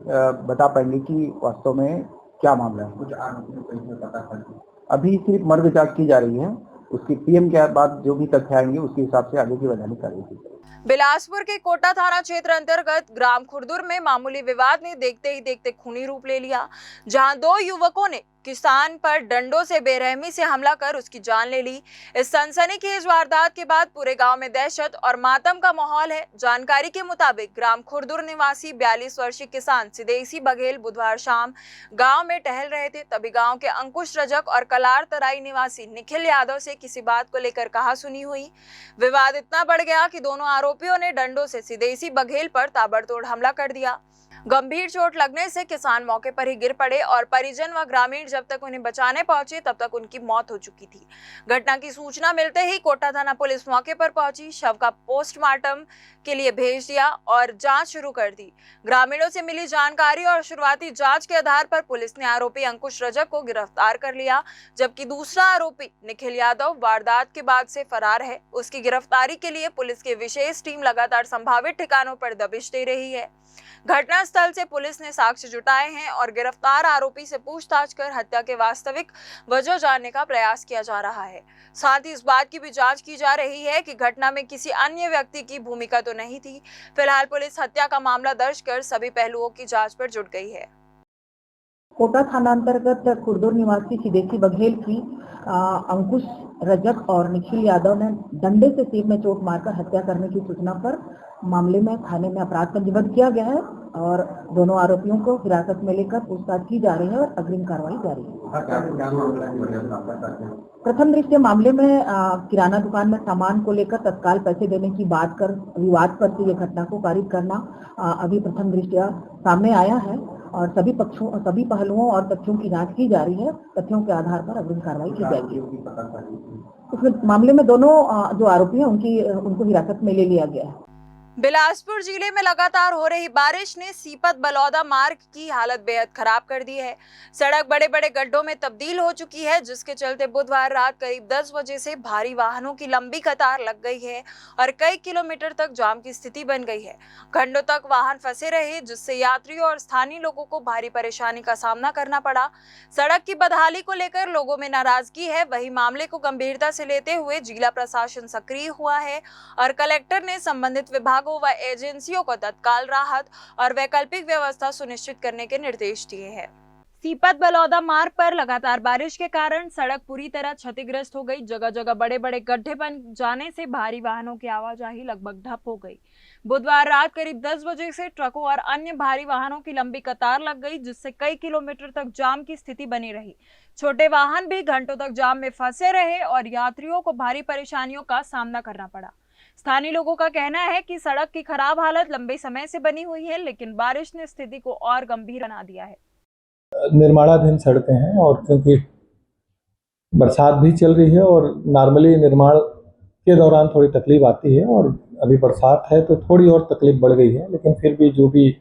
बता पाएंगे कि वास्तव में क्या मामला है। कुछ आरोपियों को इसमें पता चल, अभी सिर्फ मर्ग जांच की जा रही है। उसकी पीएम के बाद जो भी तथ्य आएंगे उसके हिसाब से आगे की वैधानिक कार्रवाई की जाएगी। बिलासपुर के कोटा थाना क्षेत्र अंतर्गत ग्राम खुर्दुर में मामूली विवाद ने देखते ही देखते खूनी रूप ले लिया, जहां दो युवकों ने किसान पर डंडों से बेरहमी से हमला कर उसकी जान ले ली। इस सनसनीखेज वारदात के बाद पूरे गांव में दहशत और मातम का माहौल है। जानकारी के मुताबिक ग्राम खुर्दुर निवासी 42 वर्षीय किसान सिदेसी बघेल बुधवार शाम गांव में टहल रहे थे, तभी गांव के अंकुश रजक और कलार तराई निवासी निखिल यादव से किसी बात को लेकर कहासुनी हुई। विवाद इतना बढ़ गया कि दोनों आरोपियों ने डंडों से सिदेसी बघेल पर ताबड़तोड़ हमला कर दिया। गंभीर चोट लगने से किसान मौके पर ही गिर पड़े और परिजन व ग्रामीण जब तक उन्हें बचाने पहुंचे तब तक उनकी मौत हो चुकी थी। घटना की सूचना मिलते ही कोटा थाना पुलिस मौके पर पहुंची, शव का पोस्टमार्टम के लिए भेज दिया और जांच शुरू कर दी। ग्रामीणों से मिली जानकारी और शुरुआती जांच के आधार पर पुलिस ने आरोपी अंकुश रजक को गिरफ्तार कर लिया, जबकि दूसरा आरोपी निखिल यादव वारदात के बाद से फरार है। उसकी गिरफ्तारी के लिए पुलिस की विशेष टीम लगातार संभावित ठिकानों पर दबिश दे रही है। घटना स्थल से पुलिस ने साक्ष्य जुटाए हैं और गिरफ्तार आरोपी से पूछताछ कर हत्या के वास्तविक वजह जानने का प्रयास किया जा रहा है। साथ ही इस बात की भी जांच की जा रही है कि घटना में किसी अन्य व्यक्ति की भूमिका तो नहीं थी। फिलहाल पुलिस हत्या का मामला दर्ज कर सभी पहलुओं की जांच पर जुट गई है। कोटा थाना अंतर्गत खुर्दुर निवासी सिद्धेशी बघेल की अंकुश रजक और निखिल यादव ने डंडे से सिर में चोट मारकर हत्या करने की सूचना पर मामले में थाने में अपराध पंजीबद्ध किया गया है और दोनों आरोपियों को हिरासत में लेकर पूछताछ की जा रही है और अग्रिम कार्रवाई जारी है। प्रथम दृष्टया मामले में किराना दुकान में सामान को लेकर तत्काल पैसे देने की बात कर विवाद पर से ये घटना को पारित करना अभी प्रथम दृष्टया सामने आया है और सभी पहलुओं और तथ्यों की जांच की जा रही है। तथ्यों के आधार पर अग्रिम कार्रवाई की जाएगी। इस मामले में दोनों जो आरोपी हैं उनको हिरासत में ले लिया गया है। बिलासपुर जिले में लगातार हो रही बारिश ने सीपत बलौदा मार्ग की हालत बेहद खराब कर दी है। सड़क बड़े बड़े गड्ढों में तब्दील हो चुकी है, जिसके चलते बुधवार रात करीब 10 बजे से भारी वाहनों की लंबी कतार लग गई है और कई किलोमीटर तक जाम की स्थिति बन गई है। घंटों तक वाहन फंसे रहे, जिससे यात्रियों और स्थानीय लोगों को भारी परेशानी का सामना करना पड़ा। सड़क की बदहाली को लेकर लोगों में नाराजगी है। वहीं मामले को गंभीरता से लेते हुए जिला प्रशासन सक्रिय हुआ है और कलेक्टर ने संबंधित विभागों व एजेंसियों को तत्काल राहत और वैकल्पिक व्यवस्था सुनिश्चित करने के निर्देश दिए हैं। सीपत बलौदा मार्ग पर लगातार बारिश के कारण सड़क पूरी तरह क्षतिग्रस्त हो गई। जगह जगह बड़े बड़े गड्ढे बन जाने से भारी वाहनों की आवाजाही लगभग ठप हो गई। बुधवार रात करीब 10 बजे से ट्रकों और अन्य भारी वाहनों की लंबी कतार लग गई, जिससे कई किलोमीटर तक जाम की स्थिति बनी रही। छोटे वाहन भी घंटों तक जाम में फंसे रहे और यात्रियों को भारी परेशानियों का सामना करना पड़ा। स्थानीय लोगों का कहना है कि सड़क की खराब हालत लंबे समय से बनी हुई है, लेकिन बारिश ने स्थिति को और गंभीर बना दिया है। निर्माणाधीन सड़कें हैं और क्योंकि बरसात भी चल रही है और नॉर्मली निर्माण के दौरान थोड़ी तकलीफ आती है और अभी बरसात है तो थोड़ी और तकलीफ बढ़ गई है, लेकिन फिर भी जो भी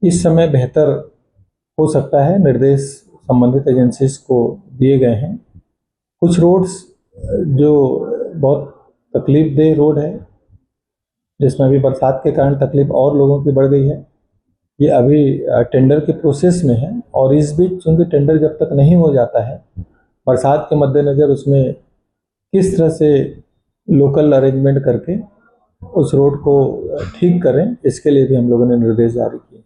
इस समय बेहतर हो सकता है निर्देश संबंधित एजेंसीज को दिए गए हैं। कुछ रोड्स जो बहुत तकलीफदेह रोड है, जिसमें अभी बरसात के कारण तकलीफ और लोगों की बढ़ गई है, ये अभी टेंडर के प्रोसेस में है और इस बीच चूँकि टेंडर जब तक नहीं हो जाता है, बरसात के मद्देनज़र उसमें किस तरह से लोकल अरेंजमेंट करके उस रोड को ठीक करें, इसके लिए भी हम लोगों ने निर्देश जारी किए।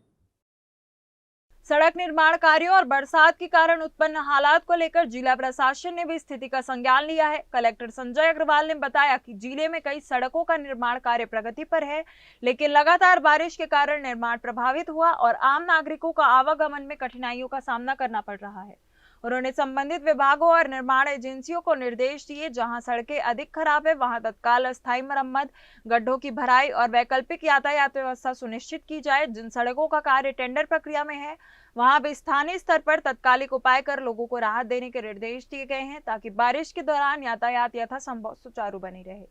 सड़क निर्माण कार्यों और बरसात के कारण उत्पन्न हालात को लेकर जिला प्रशासन ने भी स्थिति का संज्ञान लिया है। कलेक्टर संजय अग्रवाल ने बताया कि जिले में कई सड़कों का निर्माण कार्य प्रगति पर है, लेकिन लगातार बारिश के कारण निर्माण प्रभावित हुआ और आम नागरिकों का आवागमन में कठिनाइयों का सामना करना पड़ रहा है। उन्होंने संबंधित विभागों और निर्माण एजेंसियों को निर्देश दिए, जहां सड़कें अधिक खराब है वहां तत्काल अस्थायी मरम्मत, गड्ढों की भराई और वैकल्पिक यातायात व्यवस्था सुनिश्चित की जाए। जिन सड़कों का कार्य टेंडर प्रक्रिया में है वहां भी स्थानीय स्तर पर तत्कालिक उपाय कर लोगों को राहत देने के निर्देश दिए गए हैं, ताकि बारिश के दौरान यातायात यथासंभव सुचारू बनी रहे।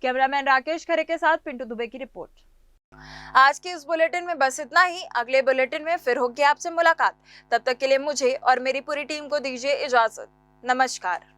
कैमरामैन राकेश खरे के साथ पिंटू दुबे की रिपोर्ट। आज के इस बुलेटिन में बस इतना ही। अगले बुलेटिन में फिर होगी आपसे मुलाकात। तब तक के लिए मुझे और मेरी पूरी टीम को दीजिए इजाजत। नमस्कार।